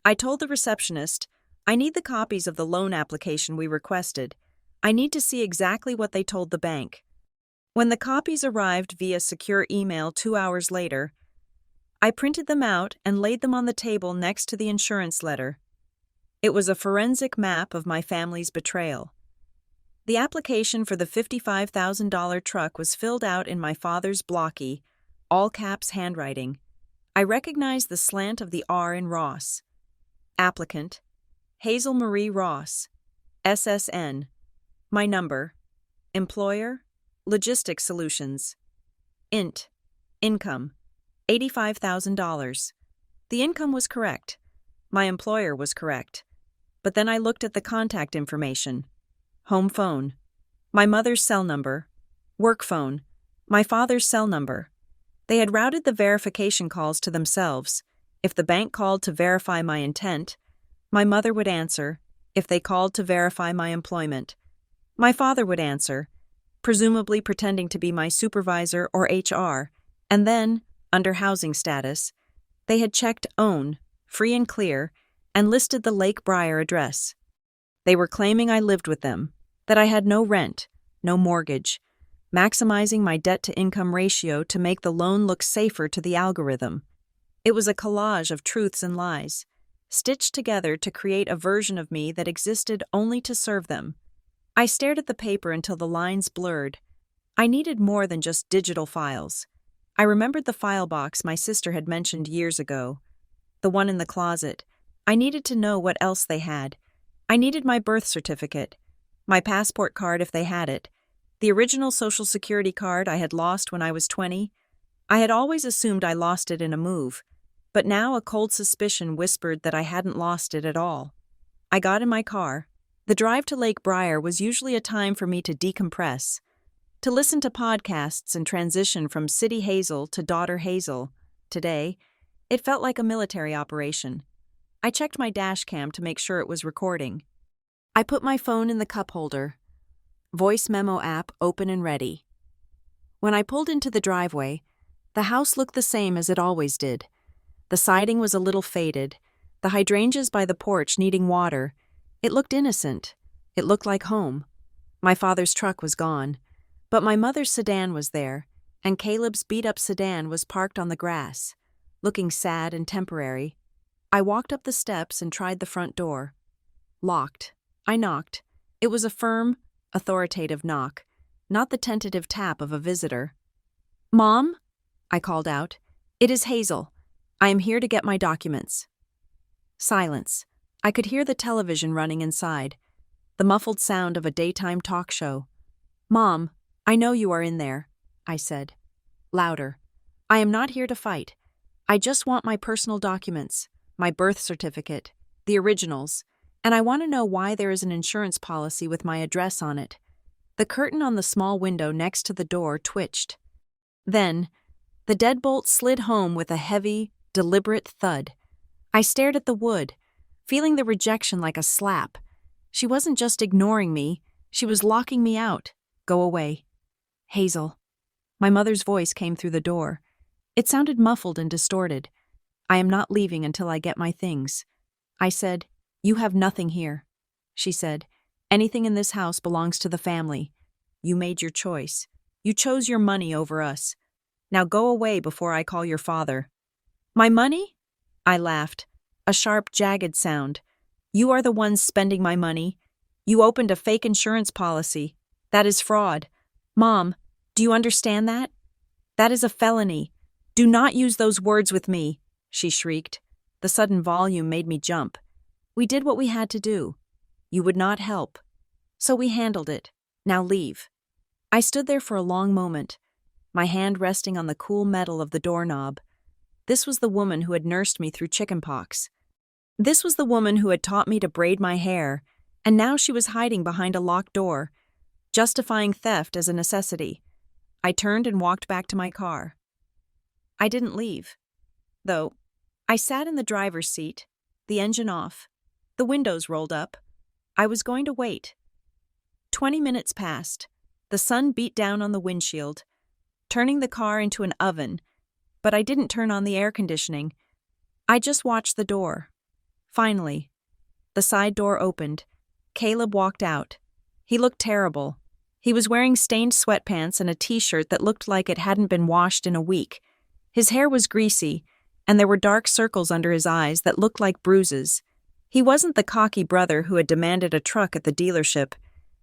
I told the receptionist, I need the copies of the loan application we requested. I need to see exactly what they told the bank. When the copies arrived via secure email 2 hours later, I printed them out and laid them on the table next to the insurance letter. It was a forensic map of my family's betrayal. The application for the $55,000 truck was filled out in my father's blocky, all-caps handwriting. I recognized the slant of the R in Ross. Applicant, Hazel Marie Ross, SSN. My number, employer, Logistics Solutions. Int, income, $85,000. The income was correct. My employer was correct. But then I looked at the contact information. Home phone, my mother's cell number, work phone, my father's cell number. They had routed the verification calls to themselves. If the bank called to verify my intent, my mother would answer. If they called to verify my employment, my father would answer, presumably pretending to be my supervisor or HR, and then, under housing status, they had checked OWN, free and clear, and listed the Lake Briar address. They were claiming I lived with them, that I had no rent, no mortgage, maximizing my debt-to-income ratio to make the loan look safer to the algorithm. It was a collage of truths and lies, stitched together to create a version of me that existed only to serve them. I stared at the paper until the lines blurred. I needed more than just digital files. I remembered the file box my sister had mentioned years ago, the one in the closet. I needed to know what else they had. I needed my birth certificate, my passport card if they had it, the original Social Security card I had lost when I was 20. I had always assumed I lost it in a move, but now a cold suspicion whispered that I hadn't lost it at all. I got in my car. The drive to Lake Briar was usually a time for me to decompress, to listen to podcasts and transition from City Hazel to Daughter Hazel. Today, it felt like a military operation. I checked my dash cam to make sure it was recording. I put my phone in the cup holder. Voice memo app open and ready. When I pulled into the driveway, the house looked the same as it always did. The siding was a little faded, the hydrangeas by the porch needing water. It looked innocent. It looked like home. My father's truck was gone, but my mother's sedan was there, and Caleb's beat-up sedan was parked on the grass, looking sad and temporary. I walked up the steps and tried the front door. Locked. I knocked. It was a firm, authoritative knock, not the tentative tap of a visitor. "Mom?" I called out. "It is Hazel. I am here to get my documents." Silence. I could hear the television running inside, the muffled sound of a daytime talk show. "Mom, I know you are in there," I said. Louder. "I am not here to fight. I just want my personal documents, my birth certificate, the originals, and I want to know why there is an insurance policy with my address on it." The curtain on the small window next to the door twitched. Then, the deadbolt slid home with a heavy, deliberate thud. I stared at the wood, feeling the rejection like a slap. She wasn't just ignoring me, she was locking me out. "Go away." "Hazel." My mother's voice came through the door. It sounded muffled and distorted. "I am not leaving until I get my things." I said, "You have nothing here." She said, "Anything in this house belongs to the family. You made your choice. You chose your money over us. Now go away before I call your father." "My money?" I laughed. A sharp, jagged sound. "You are the ones spending my money. You opened a fake insurance policy. That is fraud. Mom, do you understand that? That is a felony. Do not use those words with me," she shrieked. The sudden volume made me jump. "We did what we had to do. You would not help. So we handled it. Now leave." I stood there for a long moment, my hand resting on the cool metal of the doorknob. This was the woman who had nursed me through chickenpox. This was the woman who had taught me to braid my hair, and now she was hiding behind a locked door, justifying theft as a necessity. I turned and walked back to my car. I didn't leave, though. I sat in the driver's seat, the engine off, the windows rolled up. I was going to wait. 20 minutes passed. The sun beat down on the windshield, turning the car into an oven, but I didn't turn on the air conditioning. I just watched the door. Finally, the side door opened. Caleb walked out. He looked terrible. He was wearing stained sweatpants and a t-shirt that looked like it hadn't been washed in a week. His hair was greasy, and there were dark circles under his eyes that looked like bruises. He wasn't the cocky brother who had demanded a truck at the dealership.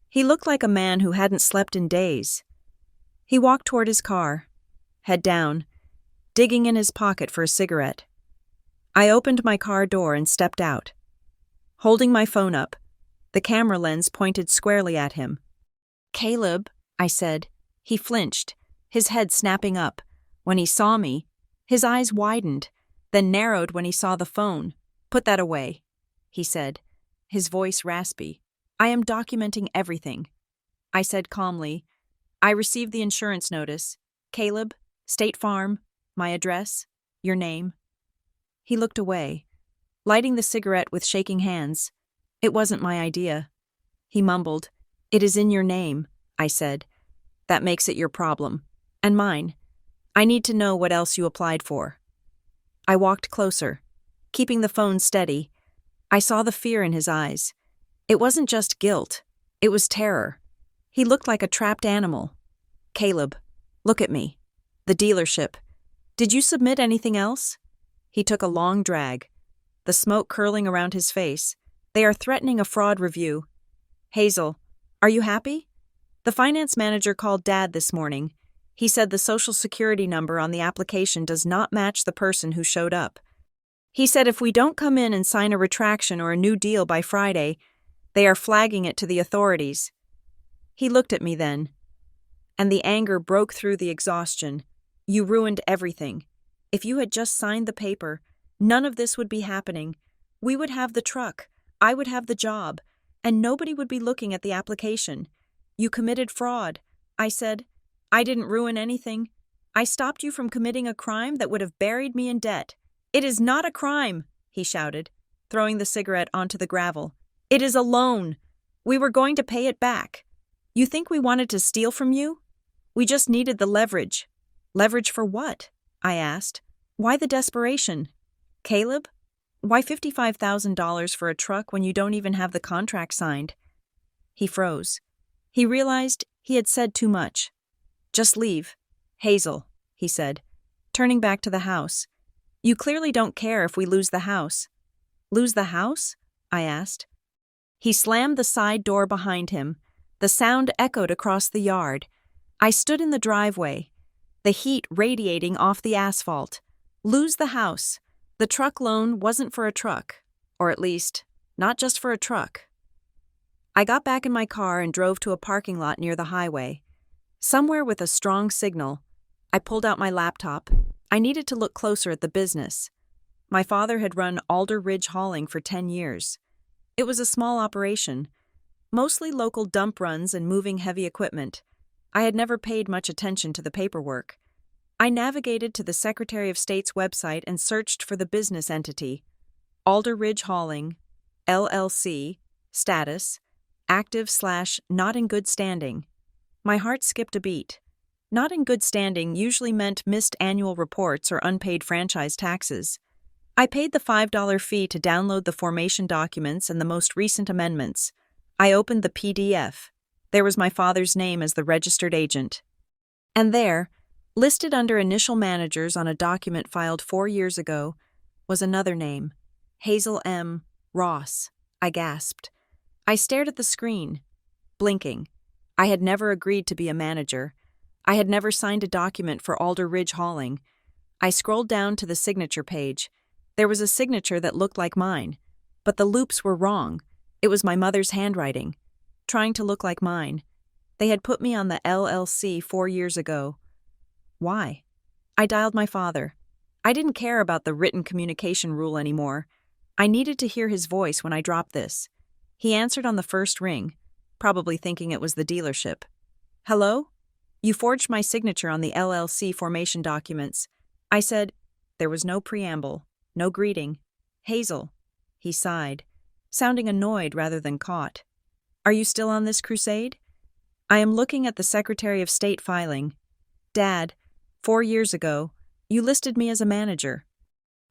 He looked like a man who hadn't slept in days. He walked toward his car, head down, digging in his pocket for a cigarette. I opened my car door and stepped out. Holding my phone up, the camera lens pointed squarely at him. "Caleb," I said. He flinched, his head snapping up. When he saw me, his eyes widened, then narrowed when he saw the phone. "Put that away," he said, his voice raspy. "I am documenting everything." I said calmly, "I received the insurance notice. Caleb, State Farm, my address, your name." He looked away, lighting the cigarette with shaking hands. "It wasn't my idea." He mumbled. "It is in your name," I said. "That makes it your problem. And mine. I need to know what else you applied for." I walked closer, keeping the phone steady. I saw the fear in his eyes. It wasn't just guilt. It was terror. He looked like a trapped animal. "Caleb, look at me. The dealership. Did you submit anything else?" He took a long drag, the smoke curling around his face. "They are threatening a fraud review." "Hazel, are you happy?" "The finance manager called Dad this morning. He said the Social Security number on the application does not match the person who showed up. He said if we don't come in and sign a retraction or a new deal by Friday, they are flagging it to the authorities." He looked at me then, and the anger broke through the exhaustion. "You ruined everything. If you had just signed the paper, none of this would be happening. We would have the truck, I would have the job, and nobody would be looking at the application. You committed fraud." I said. "I didn't ruin anything. I stopped you from committing a crime that would have buried me in debt." "It is not a crime," he shouted, throwing the cigarette onto the gravel. "It is a loan. We were going to pay it back. You think we wanted to steal from you? We just needed the leverage." "Leverage for what?" I asked. "Why the desperation? Caleb, why $55,000 for a truck when you don't even have the contract signed?" He froze. He realized he had said too much. "Just leave. Hazel," he said, turning back to the house. "You clearly don't care if we lose the house." "Lose the house?" I asked. He slammed the side door behind him. The sound echoed across the yard. I stood in the driveway, the heat radiating off the asphalt. Lose the house. The truck loan wasn't for a truck, or at least, not just for a truck. I got back in my car and drove to a parking lot near the highway. Somewhere with a strong signal, I pulled out my laptop. I needed to look closer at the business. My father had run Alder Ridge Hauling for 10 years. It was a small operation, mostly local dump runs and moving heavy equipment. I had never paid much attention to the paperwork. I navigated to the Secretary of State's website and searched for the business entity. Alder Ridge Hauling, LLC, status, active/not in good standing. My heart skipped a beat. Not in good standing usually meant missed annual reports or unpaid franchise taxes. I paid the $5 fee to download the formation documents and the most recent amendments. I opened the PDF. There was my father's name as the registered agent. And there, Listed under initial managers on a document filed 4 years ago was another name, Hazel M. Ross. I gasped. I stared at the screen, blinking. I had never agreed to be a manager. I had never signed a document for Alder Ridge Hauling. I scrolled down to the signature page. There was a signature that looked like mine, but the loops were wrong. It was my mother's handwriting, trying to look like mine. They had put me on the LLC 4 years ago. Why? I dialed my father. I didn't care about the written communication rule anymore. I needed to hear his voice when I dropped this. He answered on the first ring, probably thinking it was the dealership. Hello? You forged my signature on the LLC formation documents. I said, there was no preamble, no greeting. Hazel. He sighed, sounding annoyed rather than caught. Are you still on this crusade? I am looking at the Secretary of State filing. Dad, 4 years ago, you listed me as a manager.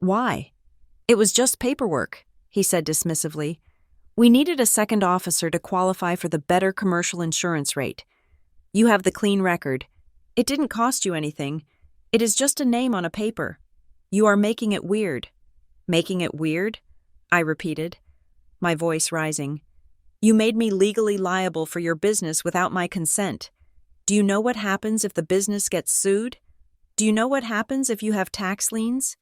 Why? It was just paperwork, he said dismissively. We needed a second officer to qualify for the better commercial insurance rate. You have the clean record. It didn't cost you anything. It is just a name on a paper. You are making it weird. Making it weird? I repeated, my voice rising. You made me legally liable for your business without my consent. Do you know what happens if the business gets sued? Do you know what happens if you have tax liens?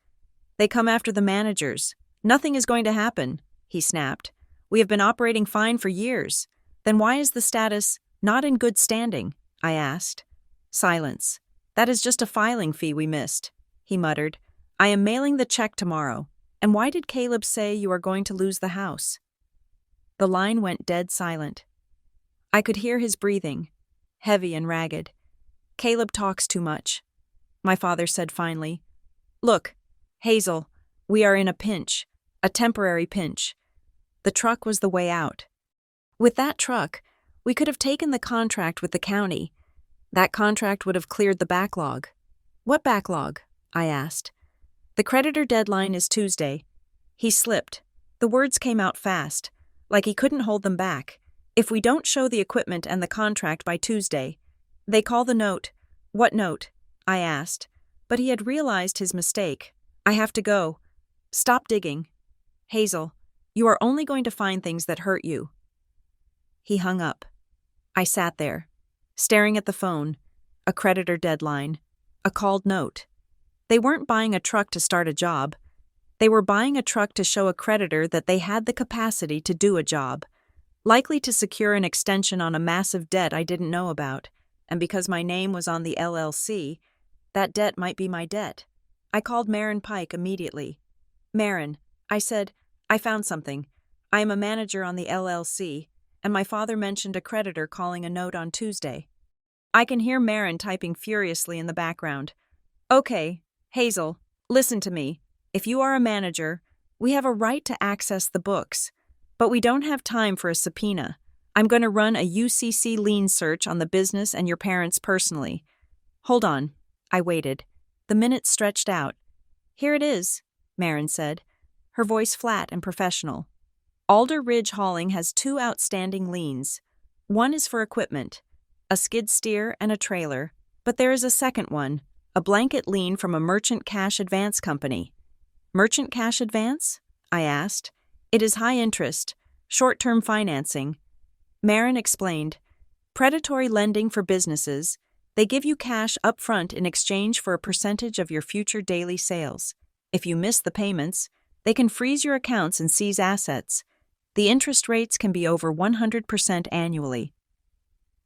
They come after the managers. Nothing is going to happen, he snapped. We have been operating fine for years. Then why is the status not in good standing? I asked. Silence. That is just a filing fee we missed, he muttered. I am mailing the check tomorrow. And why did Caleb say you are going to lose the house? The line went dead silent. I could hear his breathing, heavy and ragged. Caleb talks too much. My father said finally, Look, Hazel, we are in a pinch, a temporary pinch. The truck was the way out. With that truck, we could have taken the contract with the county. That contract would have cleared the backlog. What backlog? I asked. The creditor deadline is Tuesday. He slipped. The words came out fast, like he couldn't hold them back. If we don't show the equipment and the contract by Tuesday, they call the note. What note? I asked, but he had realized his mistake. I have to go. Stop digging. Hazel, you are only going to find things that hurt you. He hung up. I sat there, staring at the phone, a creditor deadline, a called note. They weren't buying a truck to start a job. They were buying a truck to show a creditor that they had the capacity to do a job, likely to secure an extension on a massive debt I didn't know about, and because my name was on the LLC, that debt might be my debt. I called Marin Pike immediately. Marin, I said, I found something. I am a manager on the LLC, and my father mentioned a creditor calling a note on Tuesday. I can hear Marin typing furiously in the background. Okay, Hazel, listen to me. If you are a manager, we have a right to access the books, but we don't have time for a subpoena. I'm going to run a UCC lien search on the business and your parents personally. Hold on. I waited. The minutes stretched out. Here it is, Marin said, her voice flat and professional. Alder Ridge Hauling has 2 outstanding liens. One is for equipment, a skid steer and a trailer, but there is a second one, a blanket lien from a merchant cash advance company. Merchant cash advance? I asked. It is high interest, short-term financing. Marin explained. Predatory lending for businesses. They give you cash up front in exchange for a percentage of your future daily sales. If you miss the payments, they can freeze your accounts and seize assets. The interest rates can be over 100% annually.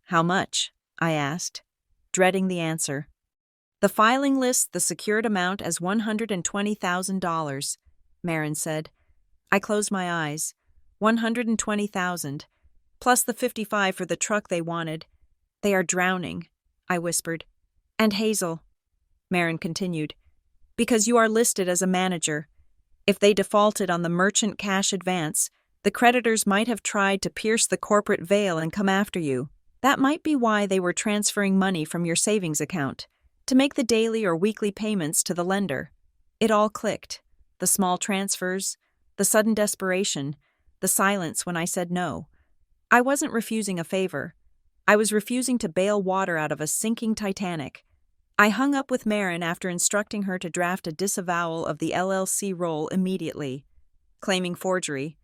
How much? I asked, dreading the answer. The filing lists the secured amount as $120,000, Marin said. I closed my eyes. $120,000, plus the $55,000 for the truck they wanted. They are drowning, I whispered. And Hazel, Marin continued, because you are listed as a manager. If they defaulted on the merchant cash advance, the creditors might have tried to pierce the corporate veil and come after you. That might be why they were transferring money from your savings account, to make the daily or weekly payments to the lender. It all clicked. The small transfers, the sudden desperation, the silence when I said no. I wasn't refusing a favor. I was refusing to bail water out of a sinking Titanic. I hung up with Marin after instructing her to draft a disavowal of the LLC role immediately. Claiming forgery,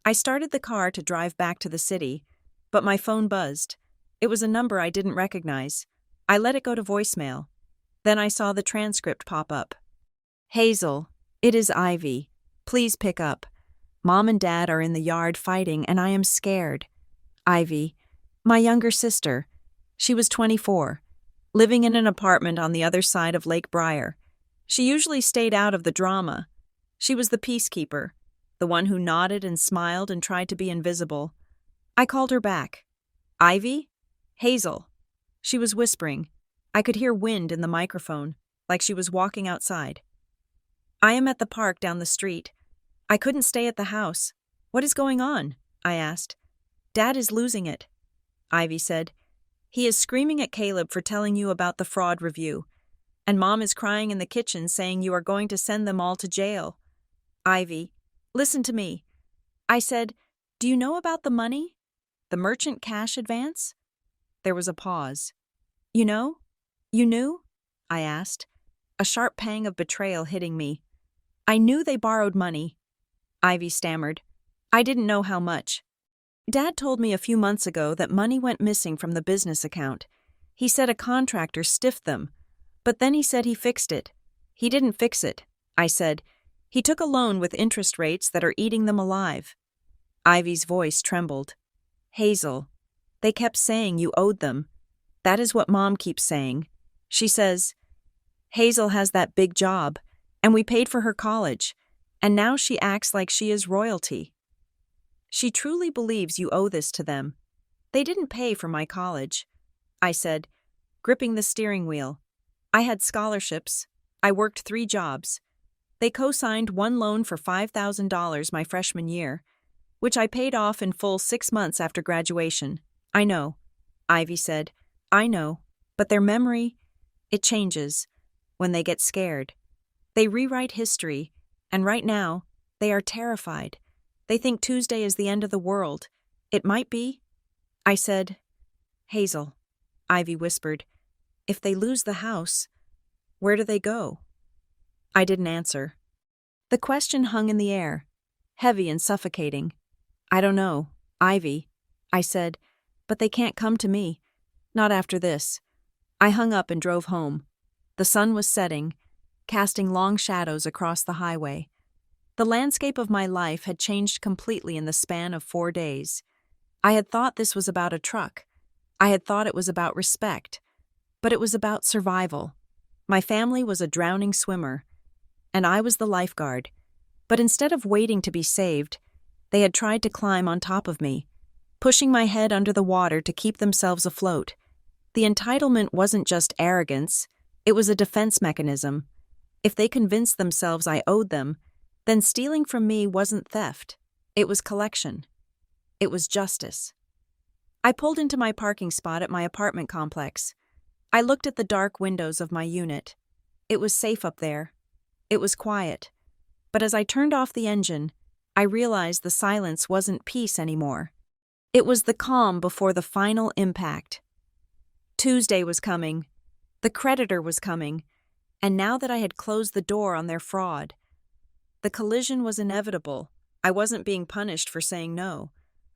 I started the car to drive back to the city, but my phone buzzed. It was a number I didn't recognize. I let it go to voicemail. Then I saw the transcript pop up. Hazel, it is Ivy. Please pick up. Mom and Dad are in the yard fighting and I am scared. Ivy, my younger sister. She was 24, living in an apartment on the other side of Lake Briar. She usually stayed out of the drama. She was the peacekeeper, the one who nodded and smiled and tried to be invisible. I called her back. Ivy? Hazel. She was whispering. I could hear wind in the microphone, like she was walking outside. I am at the park down the street. I couldn't stay at the house. What is going on? I asked. Dad is losing it. Ivy said. He is screaming at Caleb for telling you about the fraud review. And Mom is crying in the kitchen saying you are going to send them all to jail. Ivy, listen to me. I said, do you know about the money? The merchant cash advance? There was a pause. You know? You knew? I asked, a sharp pang of betrayal hitting me. I knew they borrowed money. Ivy stammered. I didn't know how much. Dad told me a few months ago that money went missing from the business account. He said a contractor stiffed them, but then he said he fixed it. He didn't fix it, I said. He took a loan with interest rates that are eating them alive. Ivy's voice trembled. Hazel, they kept saying you owed them. That is what Mom keeps saying. She says, Hazel has that big job, and we paid for her college, and now she acts like she is royalty. She truly believes you owe this to them. They didn't pay for my college, I said, gripping the steering wheel. I had scholarships. I worked 3 jobs. They co-signed one loan for $5,000 my freshman year, which I paid off in full 6 months after graduation. I know, Ivy said. I know, but their memory, it changes when they get scared. They rewrite history, and right now, they are terrified. They think Tuesday is the end of the world. It might be. I said, Hazel, Ivy whispered, if they lose the house, where do they go? I didn't answer. The question hung in the air, heavy and suffocating. I don't know, Ivy, I said, but they can't come to me. Not after this. I hung up and drove home. The sun was setting, casting long shadows across the highway. The landscape of my life had changed completely in the span of 4 days. I had thought this was about a truck. I had thought it was about respect. But it was about survival. My family was a drowning swimmer, and I was the lifeguard. But instead of waiting to be saved, they had tried to climb on top of me, pushing my head under the water to keep themselves afloat. The entitlement wasn't just arrogance, it was a defense mechanism. If they convinced themselves I owed them, then stealing from me wasn't theft. It was collection. It was justice. I pulled into my parking spot at my apartment complex. I looked at the dark windows of my unit. It was safe up there. It was quiet. But as I turned off the engine, I realized the silence wasn't peace anymore. It was the calm before the final impact. Tuesday was coming. The creditor was coming. And now that I had closed the door on their fraud, the collision was inevitable. I wasn't being punished for saying no.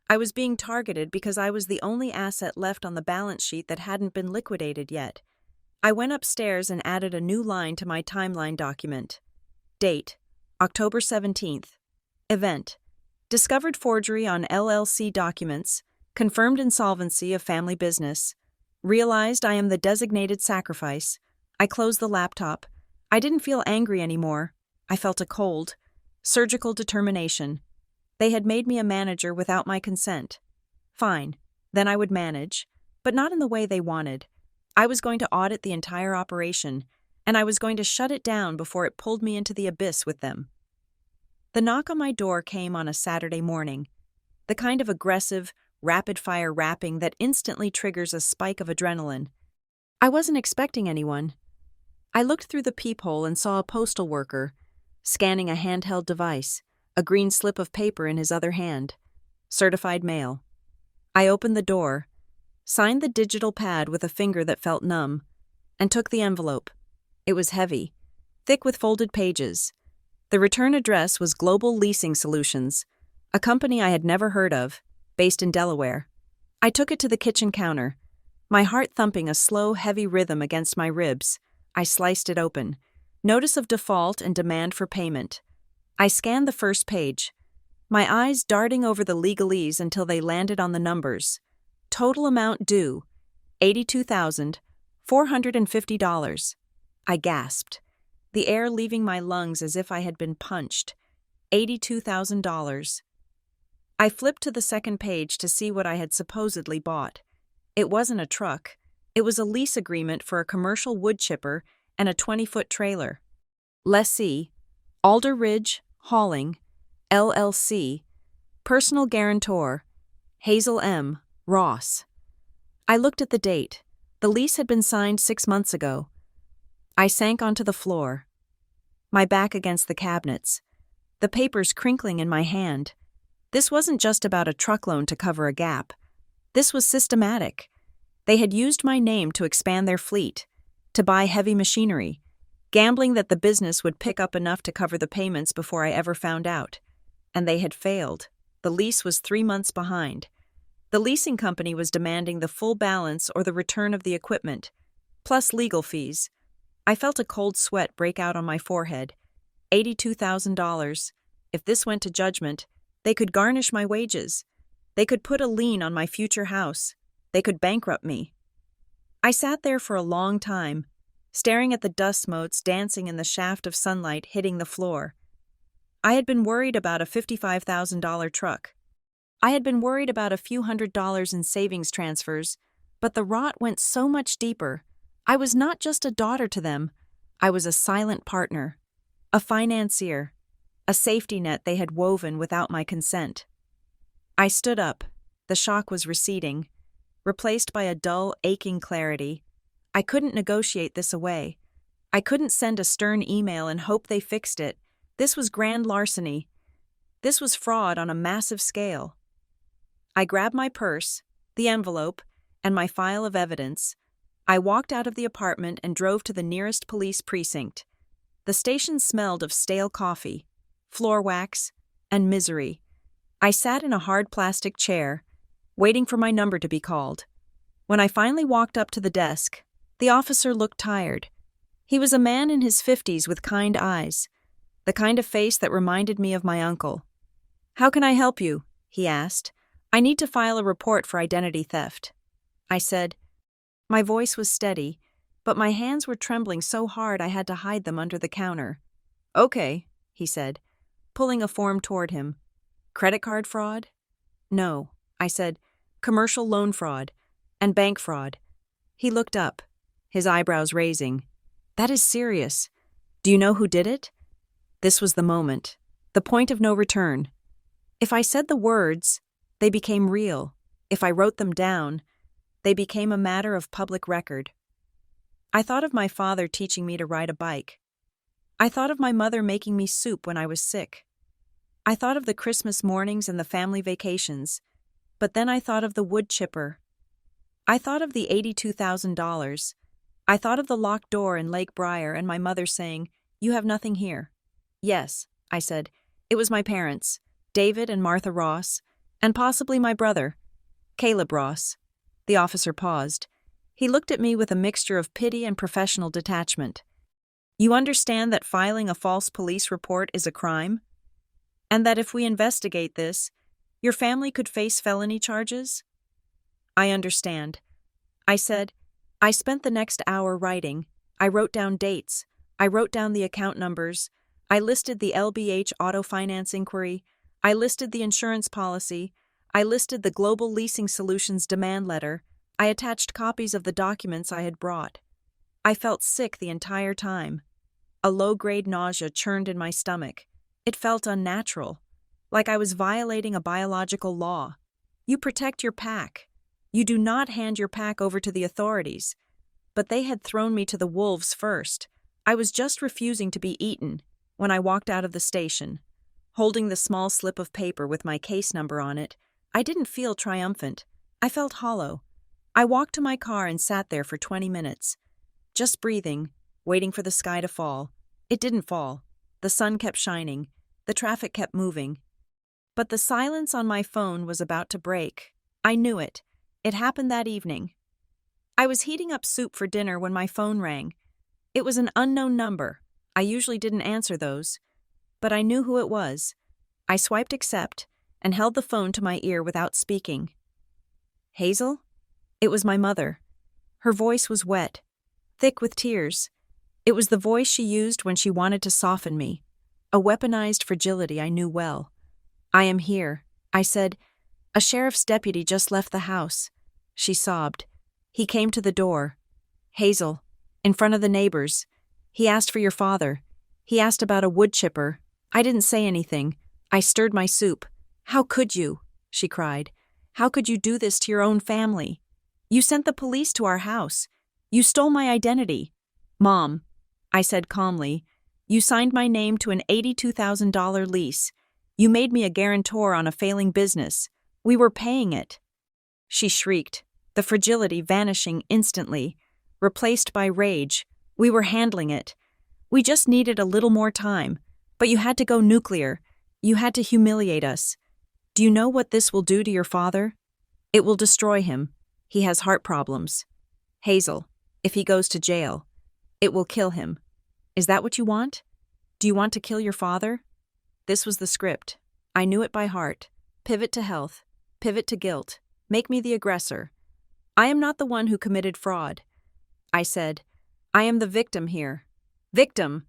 I was being targeted because I was the only asset left on the balance sheet that hadn't been liquidated yet. I went upstairs and added a new line to my timeline document. Date, October 17th. Event, discovered forgery on LLC documents, confirmed insolvency of family business. Realized I am the designated sacrifice. I closed the laptop. I didn't feel angry anymore. I felt a cold, surgical determination. They had made me a manager without my consent. Fine, then I would manage, but not in the way they wanted. I was going to audit the entire operation, and I was going to shut it down before it pulled me into the abyss with them. The knock on my door came on a Saturday morning, the kind of aggressive, rapid-fire rapping that instantly triggers a spike of adrenaline. I wasn't expecting anyone. I looked through the peephole and saw a postal worker, scanning a handheld device, a green slip of paper in his other hand. Certified mail. I opened the door, signed the digital pad with a finger that felt numb, and took the envelope. It was heavy, thick with folded pages. The return address was Global Leasing Solutions, a company I had never heard of, based in Delaware. I took it to the kitchen counter, my heart thumping a slow, heavy rhythm against my ribs. I sliced it open. Notice of default and demand for payment. I scanned the first page, my eyes darting over the legalese until they landed on the numbers. Total amount due, $82,450. I gasped, the air leaving my lungs as if I had been punched. $82,000. I flipped to the second page to see what I had supposedly bought. It wasn't a truck. It was a lease agreement for a commercial wood chipper and a 20-foot trailer. Lessee, Alder Ridge Hauling, LLC. Personal guarantor, Hazel M. Ross. I looked at the date. The lease had been signed 6 months ago. I sank onto the floor, my back against the cabinets, the papers crinkling in my hand. This wasn't just about a truck loan to cover a gap. This was systematic. They had used my name to expand their fleet, to buy heavy machinery, gambling that the business would pick up enough to cover the payments before I ever found out. And they had failed. The lease was 3 months behind. The leasing company was demanding the full balance or the return of the equipment, plus legal fees. I felt a cold sweat break out on my forehead. $82,000. If this went to judgment, they could garnish my wages. They could put a lien on my future house. They could bankrupt me. I sat there for a long time, staring at the dust motes dancing in the shaft of sunlight hitting the floor. I had been worried about a $55,000 truck. I had been worried about a few $100s in savings transfers, but the rot went so much deeper. I was not just a daughter to them. I was a silent partner, a financier, a safety net they had woven without my consent. I stood up. The shock was receding, replaced by a dull, aching clarity. I couldn't negotiate this away. I couldn't send a stern email and hope they fixed it. This was grand larceny. This was fraud on a massive scale. I grabbed my purse, the envelope, and my file of evidence. I walked out of the apartment and drove to the nearest police precinct. The station smelled of stale coffee, floor wax, and misery. I sat in a hard plastic chair, waiting for my number to be called. When I finally walked up to the desk, the officer looked tired. He was a man in his 50s with kind eyes, the kind of face that reminded me of my uncle. "How can I help you?" he asked. "I need to file a report for identity theft." I said. My voice was steady, but my hands were trembling so hard I had to hide them under the counter. "Okay," he said, pulling a form toward him. "Credit card fraud?" "No," I said. "Commercial loan fraud and bank fraud." He looked up, his eyebrows raising. "That is serious. Do you know who did it?" This was the moment, the point of no return. If I said the words, they became real. If I wrote them down, they became a matter of public record. I thought of my father teaching me to ride a bike. I thought of my mother making me soup when I was sick. I thought of the Christmas mornings and the family vacations, but then I thought of the wood chipper. I thought of the $82,000. I thought of the locked door in Lake Briar and my mother saying, "You have nothing here." "Yes," I said. "It was my parents, David and Martha Ross, and possibly my brother, Caleb Ross." The officer paused. He looked at me with a mixture of pity and professional detachment. "You understand that filing a false police report is a crime? And that if we investigate this, your family could face felony charges?" "I understand," I said. I spent the next hour writing. I wrote down dates. I wrote down the account numbers. I listed the LBH auto finance inquiry. I listed the insurance policy. I listed the Global Leasing Solutions demand letter. I attached copies of the documents I had brought. I felt sick the entire time. A low-grade nausea churned in my stomach. It felt unnatural, like I was violating a biological law. You protect your pack. You do not hand your pack over to the authorities. But they had thrown me to the wolves first. I was just refusing to be eaten when I walked out of the station. Holding the small slip of paper with my case number on it, I didn't feel triumphant. I felt hollow. I walked to my car and sat there for 20 minutes. just breathing, waiting for the sky to fall. It didn't fall. The sun kept shining. The traffic kept moving. But the silence on my phone was about to break. I knew it. It happened that evening. I was heating up soup for dinner when my phone rang. It was an unknown number. I usually didn't answer those, but I knew who it was. I swiped accept and held the phone to my ear without speaking. Hazel? It was my mother. Her voice was wet, thick with tears. It was the voice she used when she wanted to soften me, a weaponized fragility I knew well. I am here, I said. A sheriff's deputy just left the house. She sobbed. He came to the door. Hazel, in front of the neighbors. He asked for your father. He asked about a wood chipper. I didn't say anything. I stirred my soup. How could you? She cried. How could you do this to your own family? You sent the police to our house. You stole my identity. Mom, I said calmly, you signed my name to an $82,000 lease. You made me a guarantor on a failing business. We were paying it. She shrieked, the fragility vanishing instantly, replaced by rage. We were handling it. We just needed a little more time. But you had to go nuclear. You had to humiliate us. Do you know what this will do to your father? It will destroy him. He has heart problems. Hazel, if he goes to jail, it will kill him. Is that what you want? Do you want to kill your father? This was the script. I knew it by heart. Pivot to health. Pivot to guilt. Make me the aggressor. I am not the one who committed fraud. I said, I am the victim here. Victim?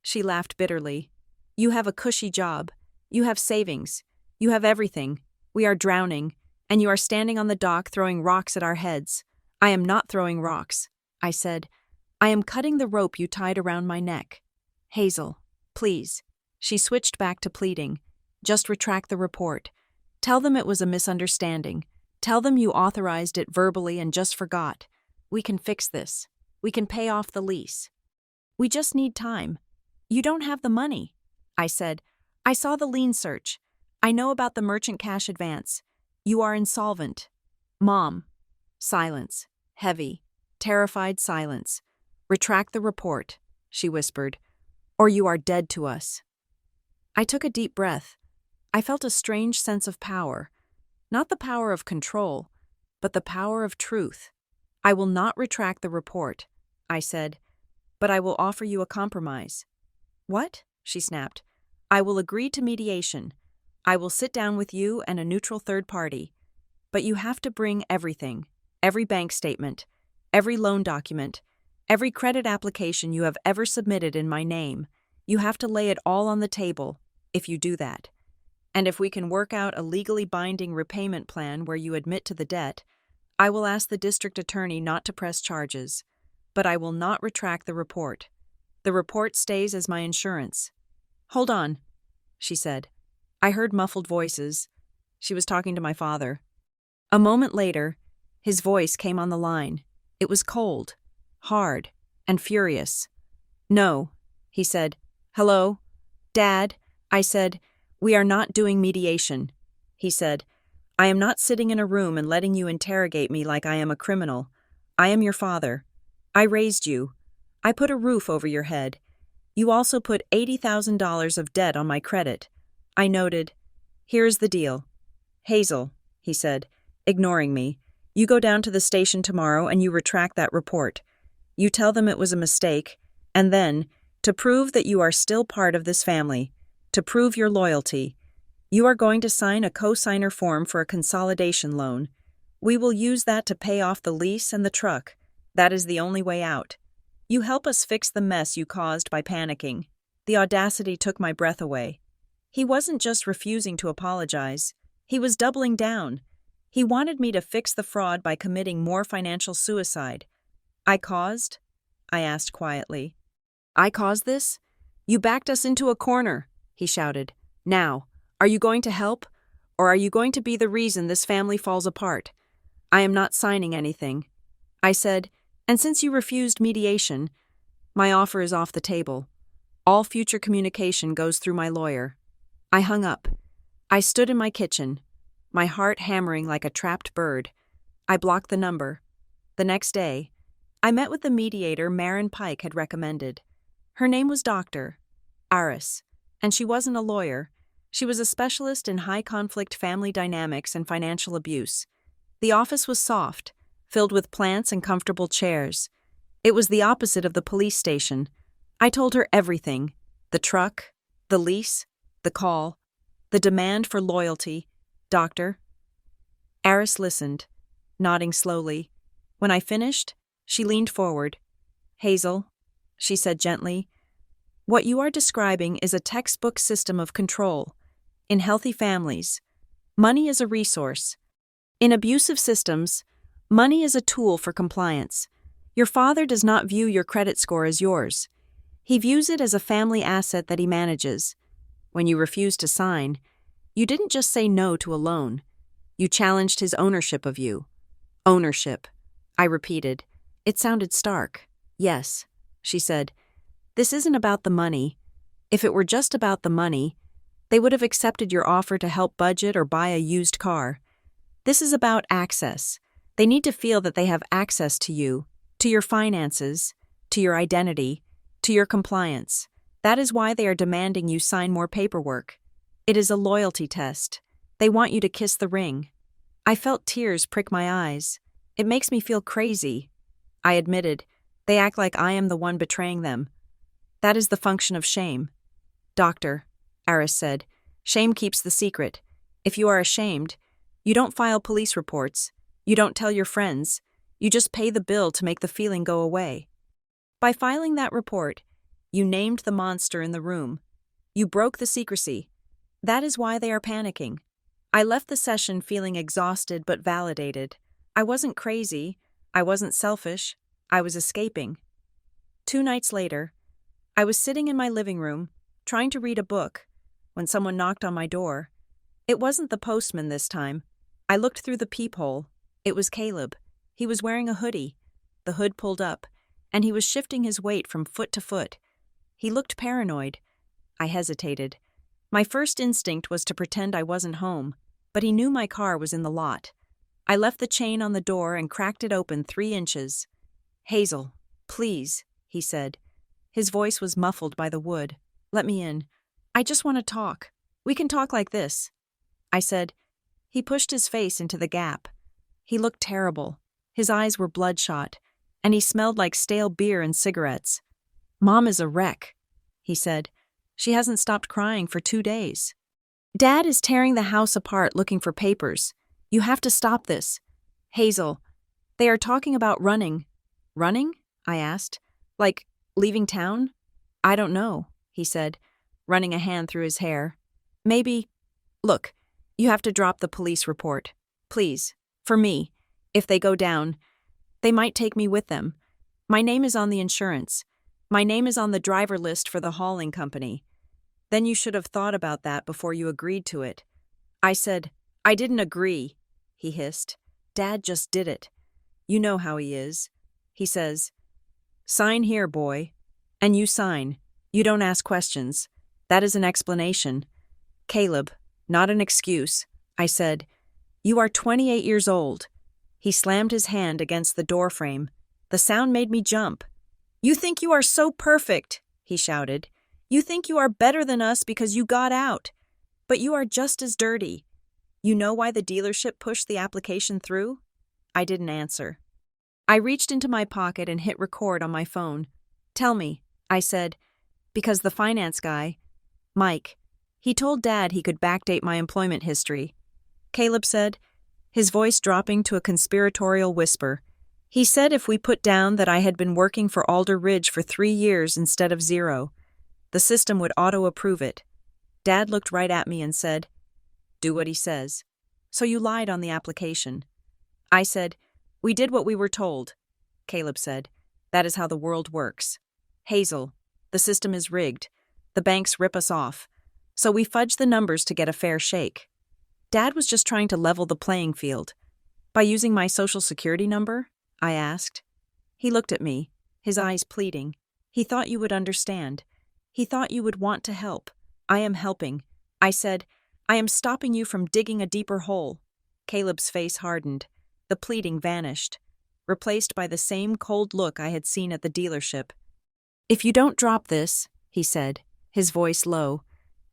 She laughed bitterly. You have a cushy job. You have savings. You have everything. We are drowning, and you are standing on the dock throwing rocks at our heads. I am not throwing rocks, I said. I am cutting the rope you tied around my neck. Hazel, please. She switched back to pleading. Just retract the report. Tell them it was a misunderstanding. Tell them you authorized it verbally and just forgot. We can fix this. We can pay off the lease. We just need time. You don't have the money, I said. I saw the lien search. I know about the merchant cash advance. You are insolvent. Mom. Silence. Heavy, terrified silence. Retract the report, she whispered, or you are dead to us. I took a deep breath. I felt a strange sense of power. Not the power of control, but the power of truth. I will not retract the report, I said, but I will offer you a compromise. What? She snapped. I will agree to mediation. I will sit down with you and a neutral third party. But you have to bring everything, every bank statement, every loan document, every credit application you have ever submitted in my name. You have to lay it all on the table, if you do that. And if we can work out a legally binding repayment plan where you admit to the debt, I will ask the district attorney not to press charges. But I will not retract the report. The report stays as my insurance. Hold on, she said. I heard muffled voices. She was talking to my father. A moment later, his voice came on the line. It was cold, hard, and furious. No, he said. Hello? Dad, I said. We are not doing mediation, he said. I am not sitting in a room and letting you interrogate me like I am a criminal. I am your father. I raised you. I put a roof over your head. You also put $80,000 of debt on my credit. I noted. Here's the deal. Hazel, he said, ignoring me. You go down to the station tomorrow and you retract that report. You tell them it was a mistake, and then, to prove that you are still part of this family, to prove your loyalty, you are going to sign a co-signer form for a consolidation loan. We will use that to pay off the lease and the truck. That is the only way out. You help us fix the mess you caused by panicking. The audacity took my breath away. He wasn't just refusing to apologize. He was doubling down. He wanted me to fix the fraud by committing more financial suicide. I caused? I asked quietly. I caused this? You backed us into a corner, he shouted. Now, are you going to help? Or are you going to be the reason this family falls apart? I am not signing anything. I said, and since you refused mediation, my offer is off the table. All future communication goes through my lawyer. I hung up. I stood in my kitchen, my heart hammering like a trapped bird. I blocked the number. The next day, I met with the mediator Marin Pike had recommended. Her name was Dr. Aris, and she wasn't a lawyer. She was a specialist in high-conflict family dynamics and financial abuse. The office was soft, filled with plants and comfortable chairs. It was the opposite of the police station. I told her everything: the truck, the lease, the call, the demand for loyalty. Doctor. Aris listened, nodding slowly. When I finished, she leaned forward. Hazel, she said gently, what you are describing is a textbook system of control. In healthy families, money is a resource. In abusive systems, money is a tool for compliance. Your father does not view your credit score as yours. He views it as a family asset that he manages. When you refused to sign, you didn't just say no to a loan. You challenged his ownership of you. Ownership, I repeated. It sounded stark. Yes, she said. This isn't about the money. If it were just about the money, they would have accepted your offer to help budget or buy a used car. This is about access. They need to feel that they have access to you, to your finances, to your identity, to your compliance. That is why they are demanding you sign more paperwork. It is a loyalty test. They want you to kiss the ring. I felt tears prick my eyes. It makes me feel crazy. I admitted, they act like I am the one betraying them. That is the function of shame. Doctor, Aris said, shame keeps the secret. If you are ashamed, you don't file police reports. You don't tell your friends. You just pay the bill to make the feeling go away. By filing that report, you named the monster in the room. You broke the secrecy. That is why they are panicking. I left the session feeling exhausted but validated. I wasn't crazy. I wasn't selfish. I was escaping. 2 nights later, I was sitting in my living room, trying to read a book, when someone knocked on my door. It wasn't the postman this time. I looked through the peephole. It was Caleb. He was wearing a hoodie. The hood pulled up, and he was shifting his weight from foot to foot. He looked paranoid. I hesitated. My first instinct was to pretend I wasn't home, but he knew my car was in the lot. I left the chain on the door and cracked it open 3 inches. Hazel, please, he said. His voice was muffled by the wood. Let me in. I just want to talk. We can talk like this, I said. He pushed his face into the gap. He looked terrible. His eyes were bloodshot, and he smelled like stale beer and cigarettes. Mom is a wreck, he said. She hasn't stopped crying for 2 days. Dad is tearing the house apart looking for papers. You have to stop this. Hazel, they are talking about running. Running? I asked. Like, leaving town? I don't know, he said, running a hand through his hair. Maybe. Look, you have to drop the police report. Please. For me. If they go down, they might take me with them. My name is on the insurance. My name is on the driver list for the hauling company. Then you should have thought about that before you agreed to it. I said, I didn't agree, he hissed. Dad just did it. You know how he is. He says, sign here, boy. And you sign. You don't ask questions. That is an explanation. Caleb, not an excuse. I said, you are 28 years old. He slammed his hand against the doorframe. The sound made me jump. You think you are so perfect, he shouted. You think you are better than us because you got out. But you are just as dirty. You know why the dealership pushed the application through? I didn't answer. I reached into my pocket and hit record on my phone. Tell me, I said, because the finance guy, Mike, he told Dad he could backdate my employment history. Caleb said, his voice dropping to a conspiratorial whisper. He said if we put down that I had been working for Alder Ridge for 3 years instead of 0, the system would auto-approve it. Dad looked right at me and said, do what he says. So you lied on the application. I said, we did what we were told. Caleb said, that is how the world works. Hazel, the system is rigged. The banks rip us off. So we fudge the numbers to get a fair shake. Dad was just trying to level the playing field. By using my social security number? I asked. He looked at me, his eyes pleading. He thought you would understand. He thought you would want to help. I am helping. I said, I am stopping you from digging a deeper hole. Caleb's face hardened. The pleading vanished. replaced by the same cold look I had seen at the dealership. "If you don't drop this," he said, his voice low,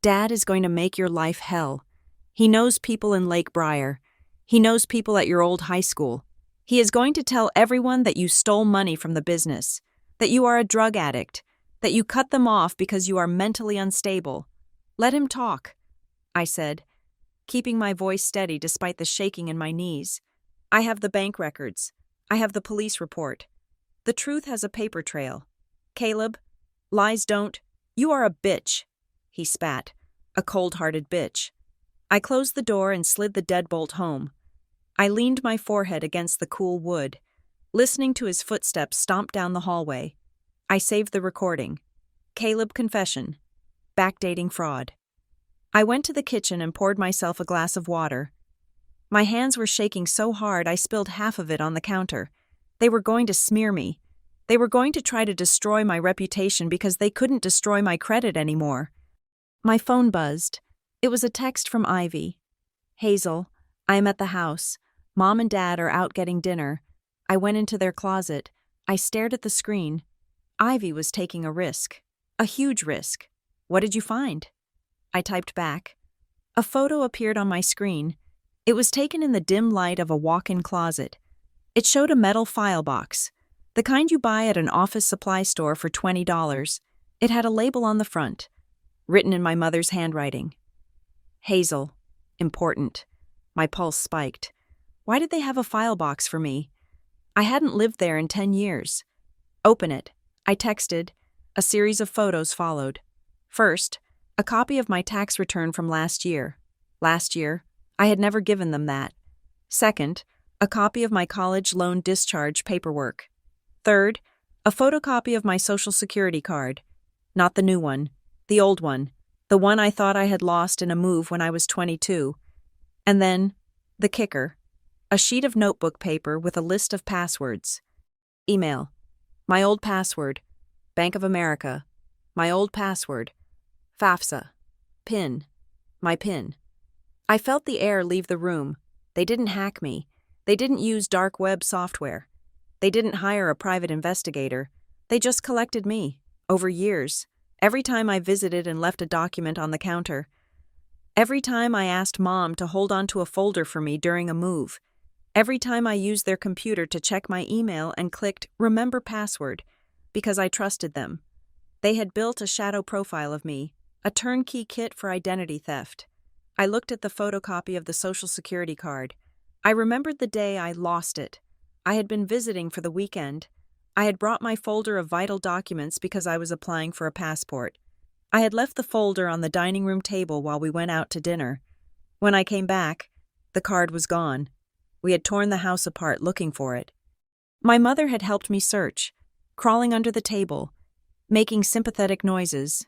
"Dad is going to make your life hell. He knows people in Lake Briar. He knows people at your old high school. He is going to tell everyone that you stole money from the business, that you are a drug addict, that you cut them off because you are mentally unstable. Let him talk," I said, keeping my voice steady despite the shaking in my knees. "I have the bank records. I have the police report. The truth has a paper trail. Caleb, lies don't. You are a bitch," he spat, "a cold-hearted bitch." I closed the door and slid the deadbolt home. I leaned my forehead against the cool wood, listening to his footsteps stomp down the hallway. I saved the recording. Caleb confession. Backdating fraud. I went to the kitchen and poured myself a glass of water. My hands were shaking so hard I spilled half of it on the counter. They were going to smear me. They were going to try to destroy my reputation because they couldn't destroy my credit anymore. My phone buzzed. It was a text from Ivy. "Hazel, I am at the house. Mom and Dad are out getting dinner." I went into their closet. I stared at the screen. Ivy was taking a risk. A huge risk. "What did you find?" I typed back. A photo appeared on my screen. It was taken in the dim light of a walk-in closet. It showed a metal file box, the kind you buy at an office supply store for $20. It had a label on the front, written in my mother's handwriting. "Hazel. Important." My pulse spiked. Why did they have a file box for me? I hadn't lived there in 10 years. "Open it," I texted. A series of photos followed. First, a copy of my tax return from last year. Last year, I had never given them that. Second, a copy of my college loan discharge paperwork. Third, a photocopy of my Social Security card. Not the new one, the old one, the one I thought I had lost in a move when I was 22. And then, the kicker, a sheet of notebook paper with a list of passwords. Email. My old password. Bank of America. My old password. FAFSA. PIN. My PIN. I felt the air leave the room. They didn't hack me. They didn't use dark web software. They didn't hire a private investigator. They just collected me, over years, every time I visited and left a document on the counter. Every time I asked Mom to hold on to a folder for me during a move. Every time I used their computer to check my email and clicked Remember Password, because I trusted them. They had built a shadow profile of me, a turnkey kit for identity theft. I looked at the photocopy of the Social Security card. I remembered the day I lost it. I had been visiting for the weekend. I had brought my folder of vital documents because I was applying for a passport. I had left the folder on the dining room table while we went out to dinner. When I came back, the card was gone. We had torn the house apart looking for it. My mother had helped me search, crawling under the table, making sympathetic noises.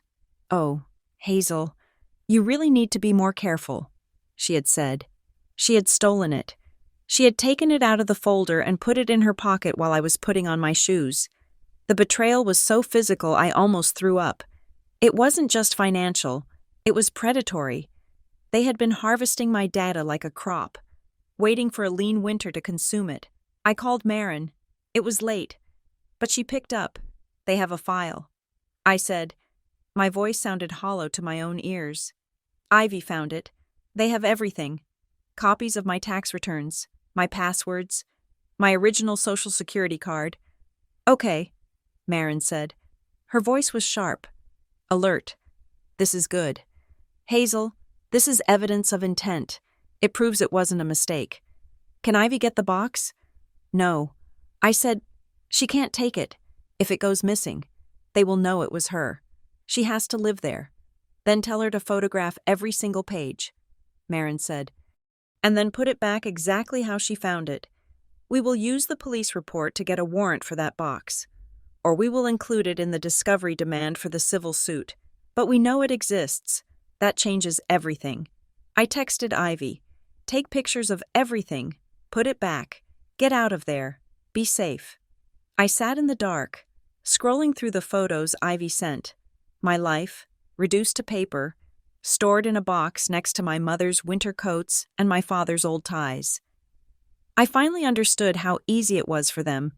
"Oh, Hazel, you really need to be more careful," she had said. She had stolen it. She had taken it out of the folder and put it in her pocket while I was putting on my shoes. The betrayal was so physical I almost threw up. It wasn't just financial. It was predatory. They had been harvesting my data like a crop, waiting for a lean winter to consume it. I called Marin. It was late, but she picked up. "They have a file," I said. My voice sounded hollow to my own ears. "Ivy found it. They have everything. Copies of my tax returns, my passwords, my original Social Security card." "Okay," Marin said. Her voice was sharp, alert. "This is good. Hazel, this is evidence of intent. It proves it wasn't a mistake. Can Ivy get the box?" "No." I said, "She can't take it. If it goes missing, they will know it was her. She has to live there. Then tell her to photograph every single page," Marin said, "and then put it back exactly how she found it. We will use the police report to get a warrant for that box, or we will include it in the discovery demand for the civil suit. But we know it exists. That changes everything." I texted Ivy, "Take pictures of everything. Put it back. Get out of there. Be safe." I sat in the dark, scrolling through the photos Ivy sent. My life, reduced to paper, stored in a box next to my mother's winter coats and my father's old ties. I finally understood how easy it was for them.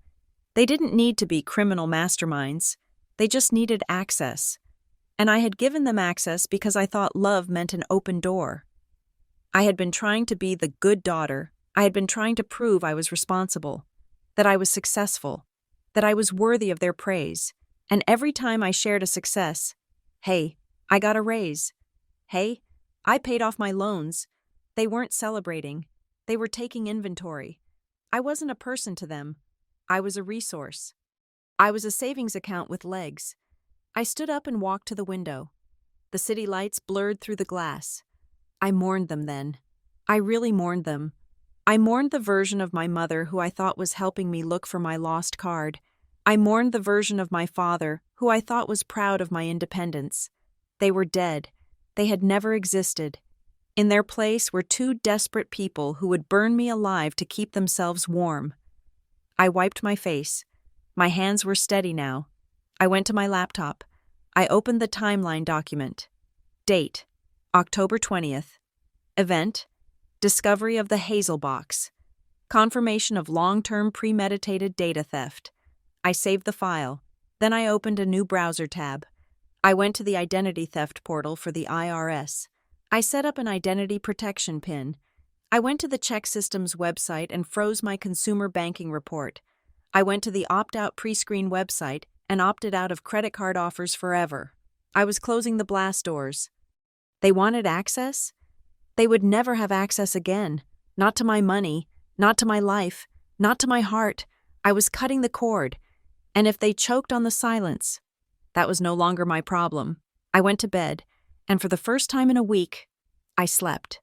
They didn't need to be criminal masterminds. They just needed access. And I had given them access because I thought love meant an open door. I had been trying to be the good daughter. I had been trying to prove I was responsible, that I was successful, that I was worthy of their praise. And every time I shared a success, hey, I got a raise. Hey, I paid off my loans. They weren't celebrating. They were taking inventory. I wasn't a person to them. I was a resource. I was a savings account with legs. I stood up and walked to the window. The city lights blurred through the glass. I mourned them then. I really mourned them. I mourned the version of my mother who I thought was helping me look for my lost card. I mourned the version of my father who I thought was proud of my independence. They were dead. They had never existed. In their place were two desperate people who would burn me alive to keep themselves warm. I wiped my face. My hands were steady now. I went to my laptop. I opened the timeline document. Date: October 20th. Event: discovery of the Hazel box. Confirmation of long-term premeditated data theft. I saved the file. Then I opened a new browser tab. I went to the identity theft portal for the IRS. I set up an identity protection PIN. I went to the ChexSystems website and froze my consumer banking report. I went to the opt-out pre-screen website and opted out of credit card offers forever. I was closing the blast doors. They wanted access? They would never have access again. Not to my money, not to my life, not to my heart. I was cutting the cord. And if they choked on the silence, that was no longer my problem. I went to bed, and for the first time in a week, I slept.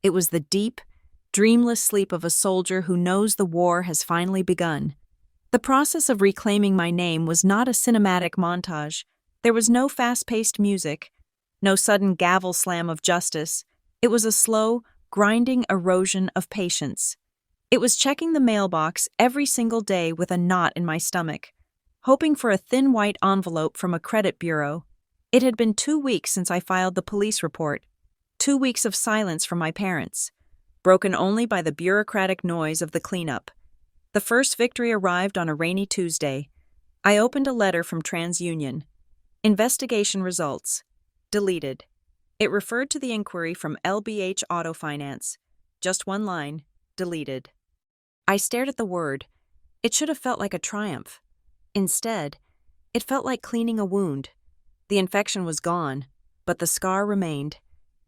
It was the deep, dreamless sleep of a soldier who knows the war has finally begun. The process of reclaiming my name was not a cinematic montage. There was no fast-paced music, no sudden gavel slam of justice. It was a slow, grinding erosion of patience. It was checking the mailbox every single day with a knot in my stomach, hoping for a thin white envelope from a credit bureau. It had been 2 weeks since I filed the police report, 2 weeks of silence from my parents, broken only by the bureaucratic noise of the cleanup. The first victory arrived on a rainy Tuesday. I opened a letter from TransUnion. Investigation results. Deleted. It referred to the inquiry from LBH Auto Finance. Just one line. Deleted. I stared at the word. It should have felt like a triumph. Instead, it felt like cleaning a wound. The infection was gone, but the scar remained.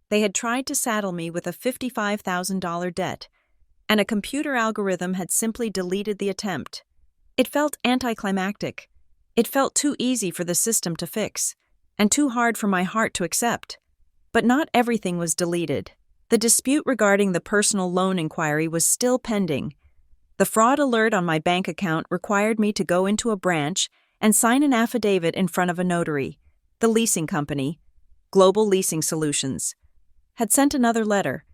They had tried to saddle me with a $55,000 debt, and a computer algorithm had simply deleted the attempt. It felt anticlimactic. It felt too easy for the system to fix, and too hard for my heart to accept. But not everything was deleted. The dispute regarding the personal loan inquiry was still pending. The fraud alert on my bank account required me to go into a branch and sign an affidavit in front of a notary. The leasing company, Global Leasing Solutions, had sent another letter,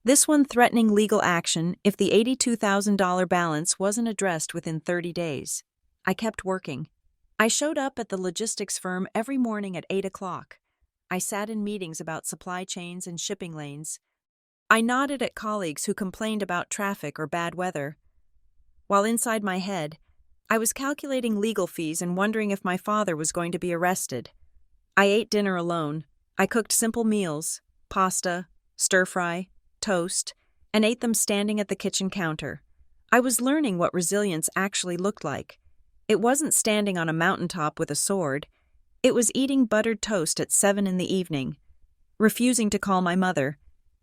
this one threatening legal action if the $82,000 balance wasn't addressed within 30 days. I kept working. I showed up at the logistics firm every morning at 8 o'clock. I sat in meetings about supply chains and shipping lanes. I nodded at colleagues who complained about traffic or bad weather. While inside my head, I was calculating legal fees and wondering if my father was going to be arrested. I ate dinner alone. I cooked simple meals, pasta, stir-fry, toast, and ate them standing at the kitchen counter. I was learning what resilience actually looked like. It wasn't standing on a mountaintop with a sword. It was eating buttered toast at 7 in the evening, refusing to call my mother,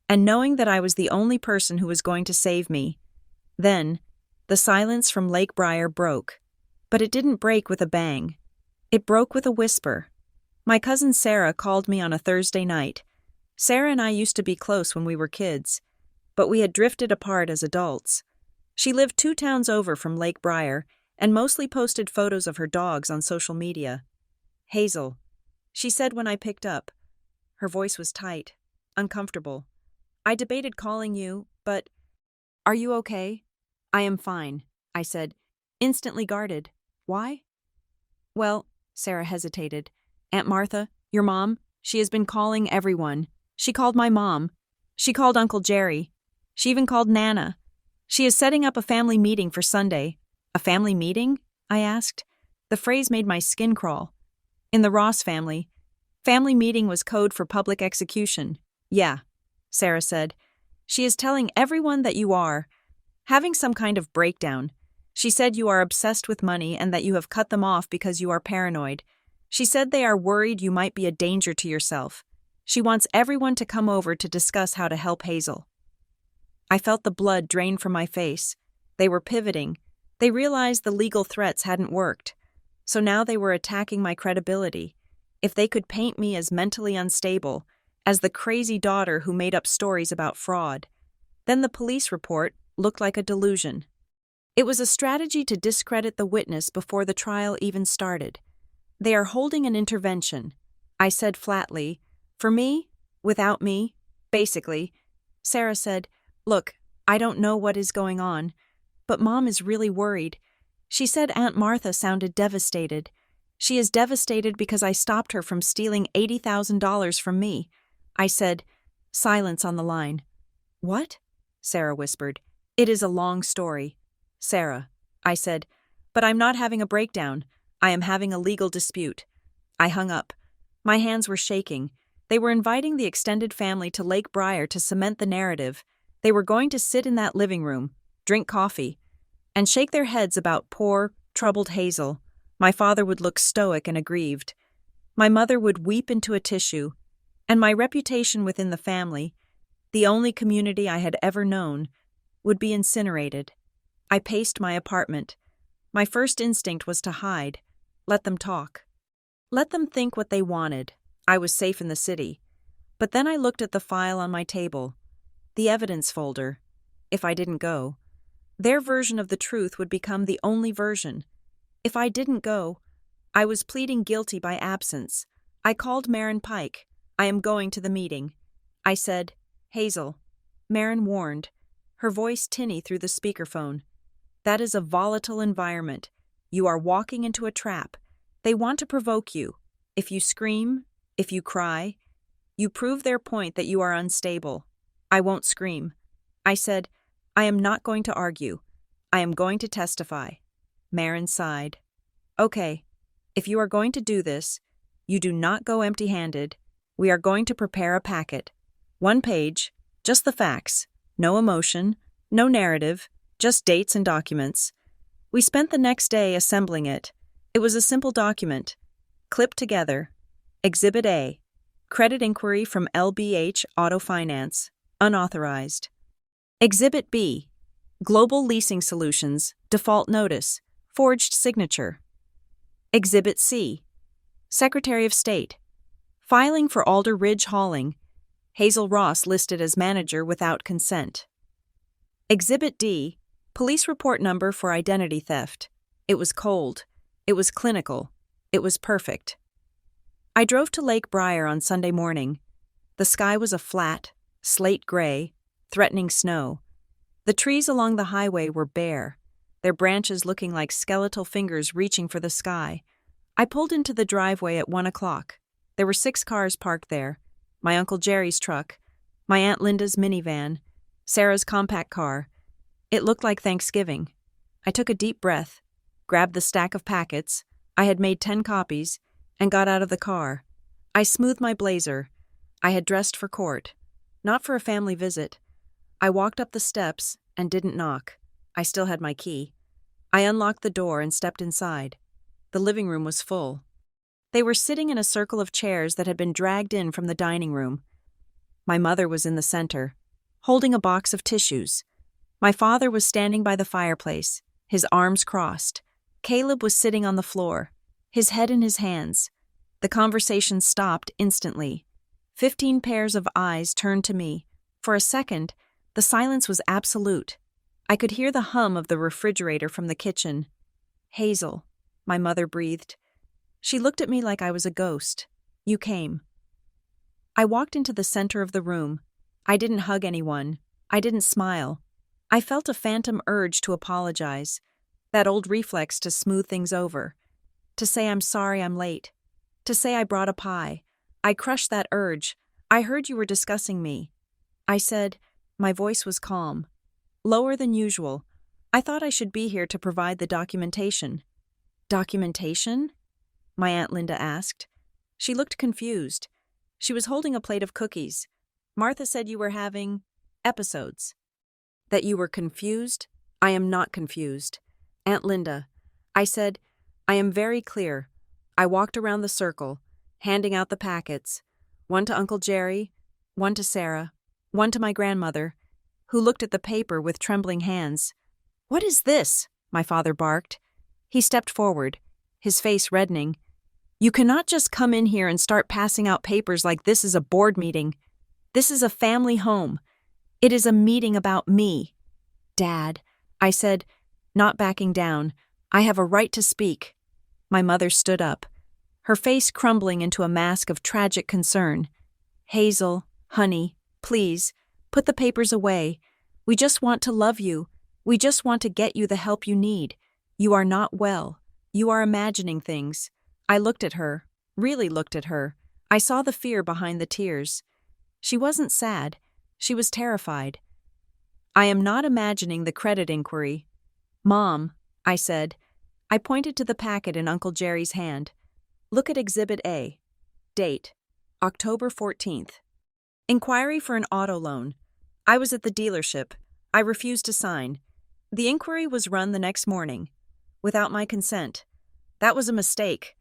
and knowing that I was the only person who was going to save me. Then, the silence from Lake Briar broke. But it didn't break with a bang. It broke with a whisper. My cousin Sarah called me on a Thursday night. Sarah and I used to be close when we were kids, but we had drifted apart as adults. She lived 2 towns over from Lake Briar and mostly posted photos of her dogs on social media. "Hazel," she said when I picked up. Her voice was tight, uncomfortable. "I debated calling you, but are you okay?" "I am fine," I said, instantly guarded. "Why?" "Well," Sarah hesitated. "Aunt Martha, your mom, she has been calling everyone. She called my mom. She called Uncle Jerry. She even called Nana. She is setting up a family meeting for Sunday. A family meeting? I asked. The phrase made my skin crawl. In the Ross family, family meeting was code for public execution. Yeah, Sarah said. She is telling everyone that you are having some kind of breakdown. She said you are obsessed with money and that you have cut them off because you are paranoid. She said they are worried you might be a danger to yourself. She wants everyone to come over to discuss how to help Hazel. I felt the blood drain from my face. They were pivoting. They realized the legal threats hadn't worked. So now they were attacking my credibility. If they could paint me as mentally unstable, as the crazy daughter who made up stories about fraud, then the police report looked like a delusion. It was a strategy to discredit the witness before the trial even started. They are holding an intervention, I said flatly. For me, without me, basically. Sarah said, Look, I don't know what is going on, but Mom is really worried. She said Aunt Martha sounded devastated. She is devastated because I stopped her from stealing $80,000 from me. I said, silence on the line. What? Sarah whispered. It is a long story. Sarah, I said, but I'm not having a breakdown. I am having a legal dispute. I hung up. My hands were shaking. They were inviting the extended family to Lake Briar to cement the narrative. They were going to sit in that living room, drink coffee, and shake their heads about poor, troubled Hazel. My father would look stoic and aggrieved. My mother would weep into a tissue, and my reputation within the family, the only community I had ever known, would be incinerated. I paced my apartment. My first instinct was to hide. Let them talk. Let them think what they wanted. I was safe in the city. But then I looked at the file on my table, the evidence folder. If I didn't go, their version of the truth would become the only version. If I didn't go, I was pleading guilty by absence. I called Marin Pike. I am going to the meeting. I said, Hazel. Marin warned, her voice tinny through the speakerphone. That is a volatile environment. You are walking into a trap. They want to provoke you. If you scream, if you cry, you prove their point that you are unstable. I won't scream. I said, I am not going to argue. I am going to testify. Marin sighed. Okay, if you are going to do this, you do not go empty-handed. We are going to prepare a packet. 1 page, just the facts. No emotion, no narrative, just dates and documents. We spent the next day assembling it. It was a simple document, clipped together. Exhibit A, credit inquiry from LBH Auto Finance, unauthorized. Exhibit B, Global Leasing Solutions, default notice, forged signature. Exhibit C, Secretary of State, filing for Alder Ridge Hauling, Hazel Ross listed as manager without consent. Exhibit D, police report number for identity theft. It was cold. It was clinical. It was perfect. I drove to Lake Briar on Sunday morning. The sky was a flat, slate gray, threatening snow. The trees along the highway were bare, their branches looking like skeletal fingers reaching for the sky. I pulled into the driveway at 1 o'clock. There were 6 cars parked there. My Uncle Jerry's truck, my Aunt Linda's minivan, Sarah's compact car. It looked like Thanksgiving. I took a deep breath, grabbed the stack of packets, I had made 10 copies, and got out of the car. I smoothed my blazer. I had dressed for court, not for a family visit. I walked up the steps and didn't knock. I still had my key. I unlocked the door and stepped inside. The living room was full. They were sitting in a circle of chairs that had been dragged in from the dining room. My mother was in the center, holding a box of tissues. My father was standing by the fireplace, his arms crossed. Caleb was sitting on the floor, his head in his hands. The conversation stopped instantly. 15 pairs of eyes turned to me. For a second, the silence was absolute. I could hear the hum of the refrigerator from the kitchen. Hazel, my mother breathed. She looked at me like I was a ghost. You came. I walked into the center of the room. I didn't hug anyone. I didn't smile. I felt a phantom urge to apologize, that old reflex to smooth things over, to say I'm sorry I'm late, to say I brought a pie. I crushed that urge. I heard you were discussing me. I said, my voice was calm. lower than usual. I thought I should be here to provide the documentation. Documentation? My Aunt Linda asked. She looked confused. She was holding a plate of cookies. Martha said you were having episodes. That you were confused? I am not confused. Aunt Linda, I said, I am very clear. I walked around the circle, handing out the packets, one to Uncle Jerry, one to Sarah, one to my grandmother, who looked at the paper with trembling hands. What is this? My father barked. He stepped forward, his face reddening. You cannot just come in here and start passing out papers like this is a board meeting. This is a family home. It is a meeting about me. Dad, I said, not backing down. I have a right to speak. My mother stood up, her face crumbling into a mask of tragic concern. Hazel, honey, please, put the papers away. We just want to love you. We just want to get you the help you need. You are not well. You are imagining things. I looked at her, really looked at her. I saw the fear behind the tears. She wasn't sad. She was terrified. I am not imagining the credit inquiry. Mom, I said. I pointed to the packet in Uncle Jerry's hand. Look at Exhibit A. Date, October 14th. Inquiry for an auto loan. I was at the dealership. I refused to sign. The inquiry was run the next morning, without my consent. That was a mistake,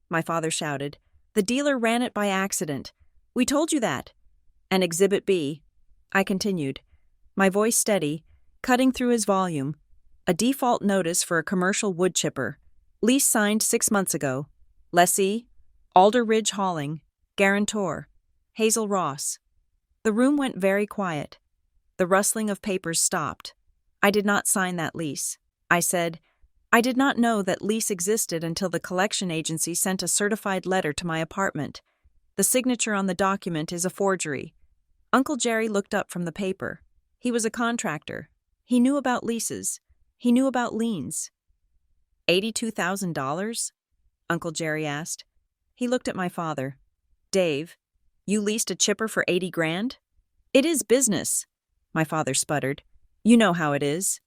my father shouted. The dealer ran it by accident. We told you that. And Exhibit B, I continued, my voice steady, cutting through his volume. A default notice for a commercial wood chipper. Lease signed 6 months ago. Lessee, Alder Ridge Hauling. Guarantor, Hazel Ross. The room went very quiet. The rustling of papers stopped. I did not sign that lease. I said, I did not know that lease existed until the collection agency sent a certified letter to my apartment. The signature on the document is a forgery. Uncle Jerry looked up from the paper. He was a contractor. He knew about leases. He knew about liens. $82,000? Uncle Jerry asked. He looked at my father. Dave, you leased a chipper for $80,000? It is business, my father sputtered. You know how it is.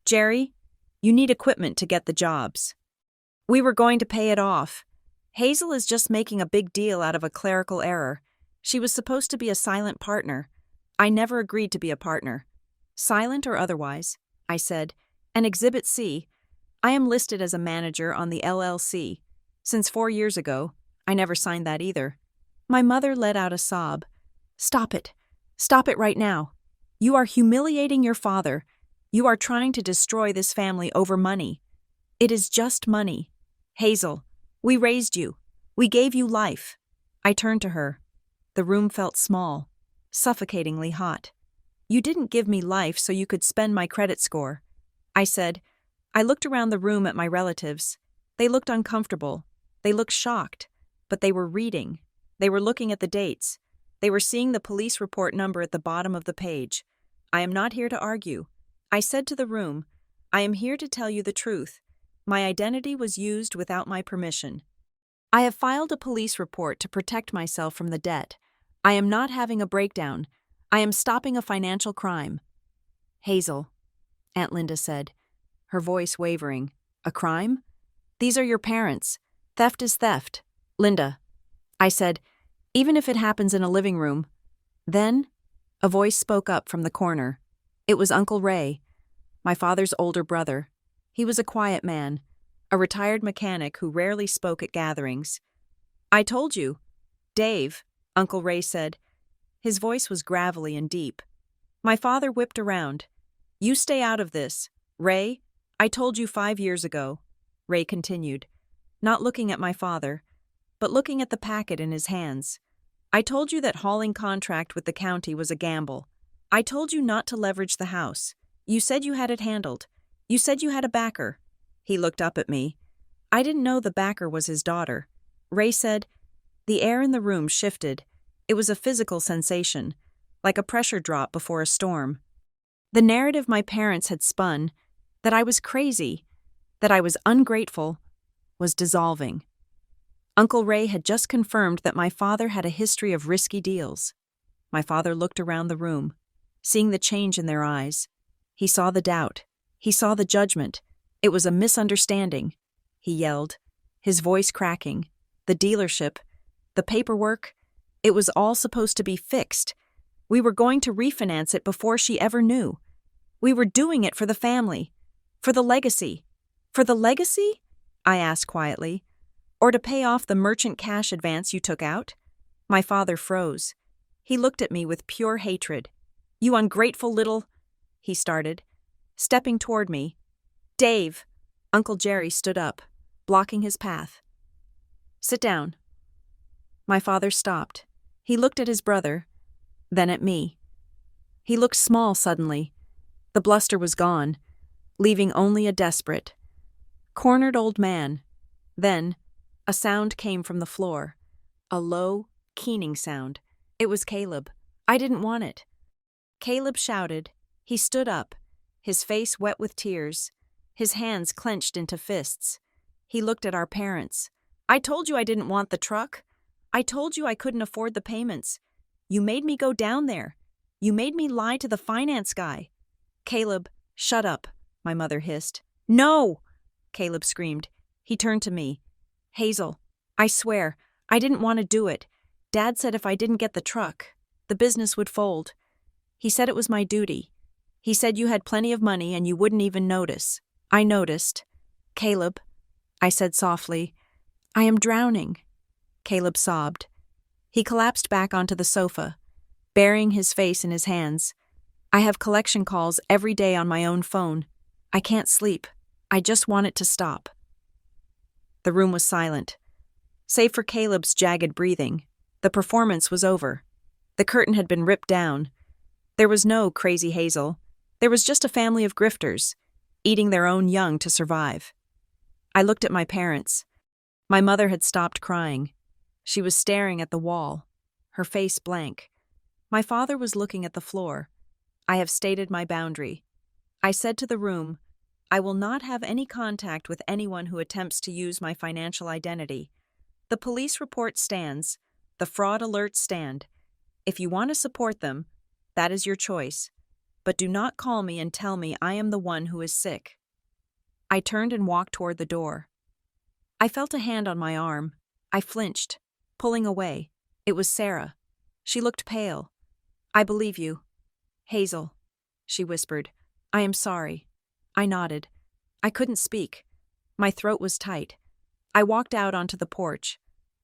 Jerry, you need equipment to get the jobs. We were going to pay it off. Hazel is just making a big deal out of a clerical error. She was supposed to be a silent partner. I never agreed to be a partner. Silent or otherwise, I said. And Exhibit C, I am listed as a manager on the LLC. Since 4 years ago, I never signed that either. My mother let out a sob. Stop it. Stop it right now. You are humiliating your father. You are trying to destroy this family over money. It is just money. Hazel, we raised you. We gave you life. I turned to her. The room felt small, suffocatingly hot. You didn't give me life so you could spend my credit score. I said. I looked around the room at my relatives. They looked uncomfortable. They looked shocked. But they were reading. They were looking at the dates. They were seeing the police report number at the bottom of the page. I am not here to argue. I said to the room, I am here to tell you the truth. My identity was used without my permission. I have filed a police report to protect myself from the debt. I am not having a breakdown. I am stopping a financial crime. Hazel, Aunt Linda said, her voice wavering. A crime? These are your parents. Theft is theft. Linda, I said, even if it happens in a living room. Then, a voice spoke up from the corner. It was Uncle Ray, my father's older brother. He was a quiet man, a retired mechanic who rarely spoke at gatherings. I told you. Dave, Uncle Ray said. His voice was gravelly and deep. My father whipped around. You stay out of this. Ray, I told you 5 years ago. Ray continued, not looking at my father, but looking at the packet in his hands. I told you that hauling contract with the county was a gamble. I told you not to leverage the house. You said you had it handled. You said you had a backer. He looked up at me. I didn't know the backer was his daughter. Ray said. The air in the room shifted. It was a physical sensation, like a pressure drop before a storm. The narrative my parents had spun, that I was crazy, that I was ungrateful, was dissolving. Uncle Ray had just confirmed that my father had a history of risky deals. My father looked around the room, seeing the change in their eyes. He saw the doubt. He saw the judgment. It was a misunderstanding, he yelled, his voice cracking. The dealership, the paperwork, it was all supposed to be fixed. We were going to refinance it before she ever knew. We were doing it for the family, for the legacy. For the legacy? I asked quietly. Or to pay off the merchant cash advance you took out? My father froze. He looked at me with pure hatred. You ungrateful little, he started, stepping toward me. Dave! Uncle Jerry stood up, blocking his path. Sit down. My father stopped. He looked at his brother, then at me. He looked small suddenly. The bluster was gone, leaving only a desperate, cornered old man. Then, a sound came from the floor. A low, keening sound. It was Caleb. I didn't want it. Caleb shouted. He stood up, his face wet with tears, his hands clenched into fists. He looked at our parents. I told you I didn't want the truck. I told you I couldn't afford the payments. You made me go down there. You made me lie to the finance guy. Caleb, shut up, my mother hissed. No! Caleb screamed. He turned to me. Hazel, I swear, I didn't want to do it. Dad said if I didn't get the truck, the business would fold. He said it was my duty. He said you had plenty of money and you wouldn't even notice. I noticed. Caleb, I said softly, I am drowning. Caleb sobbed. He collapsed back onto the sofa, burying his face in his hands. I have collection calls every day on my own phone. I can't sleep. I just want it to stop. The room was silent. Save for Caleb's jagged breathing, the performance was over. The curtain had been ripped down. There was no crazy Hazel. There was just a family of grifters, eating their own young to survive. I looked at my parents. My mother had stopped crying. She was staring at the wall, her face blank. My father was looking at the floor. I have stated my boundary. I said to the room, I will not have any contact with anyone who attempts to use my financial identity. The police report stands. The fraud alerts stand. If you want to support them, that is your choice. But do not call me and tell me I am the one who is sick. I turned and walked toward the door. I felt a hand on my arm. I flinched, pulling away. It was Sarah. She looked pale. I believe you. Hazel, she whispered. I am sorry. I nodded. I couldn't speak. My throat was tight. I walked out onto the porch.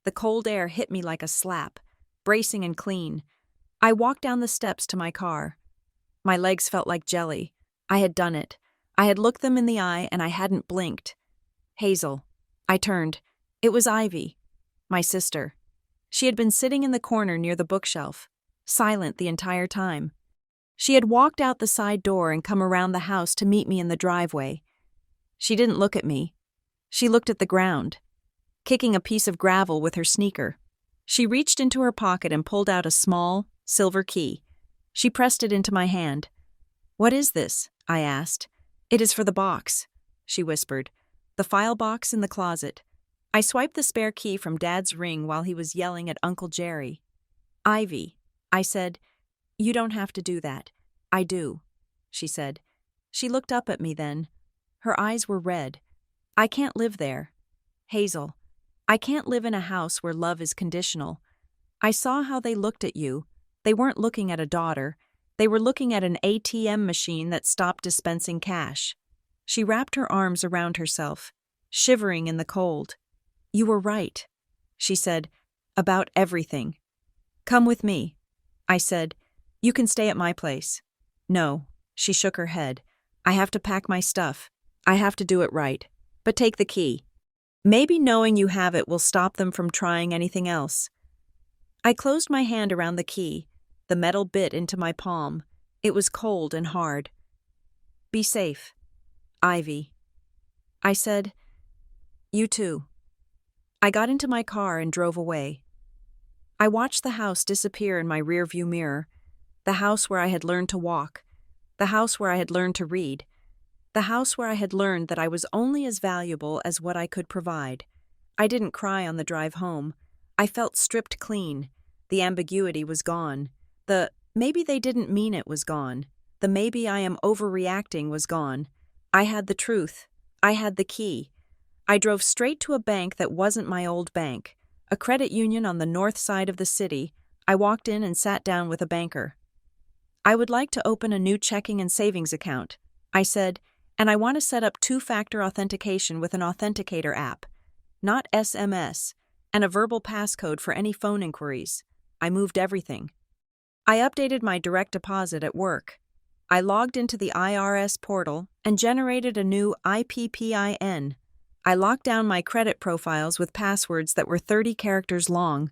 The cold air hit me like a slap, bracing and clean. I walked down the steps to my car. My legs felt like jelly. I had done it. I had looked them in the eye and I hadn't blinked. Hazel. I turned. It was Ivy, my sister. She had been sitting in the corner near the bookshelf, silent the entire time. She had walked out the side door and come around the house to meet me in the driveway. She didn't look at me. She looked at the ground, kicking a piece of gravel with her sneaker. She reached into her pocket and pulled out a small, silver key. She pressed it into my hand. What is this? I asked. It is for the box, she whispered. The file box in the closet. I swiped the spare key from Dad's ring while he was yelling at Uncle Jerry. Ivy, I said, you don't have to do that. I do, she said. She looked up at me then. Her eyes were red. I can't live there. Hazel, I can't live in a house where love is conditional. I saw how they looked at you. They weren't looking at a daughter. They were looking at an ATM machine that stopped dispensing cash. She wrapped her arms around herself, shivering in the cold. You were right, she said, about everything. Come with me, I said. You can stay at my place. No, she shook her head. I have to pack my stuff. I have to do it right. But take the key. Maybe knowing you have it will stop them from trying anything else. I closed my hand around the key. The metal bit into my palm. It was cold and hard. Be safe, Ivy. I said, you too. I got into my car and drove away. I watched the house disappear in my rearview mirror, the house where I had learned to walk, the house where I had learned to read, the house where I had learned that I was only as valuable as what I could provide. I didn't cry on the drive home. I felt stripped clean. The ambiguity was gone. The maybe they didn't mean it was gone. the maybe I am overreacting was gone. I had the truth. I had the key. I drove straight to a bank that wasn't my old bank, a credit union on the north side of the city. I walked in and sat down with a banker. "I would like to open a new checking and savings account," I said, "and I want to set up two-factor authentication with an authenticator app, not SMS, and a verbal passcode for any phone inquiries." I moved everything. I updated my direct deposit at work. I logged into the IRS portal and generated a new IPPIN. I locked down my credit profiles with passwords that were 30 characters long.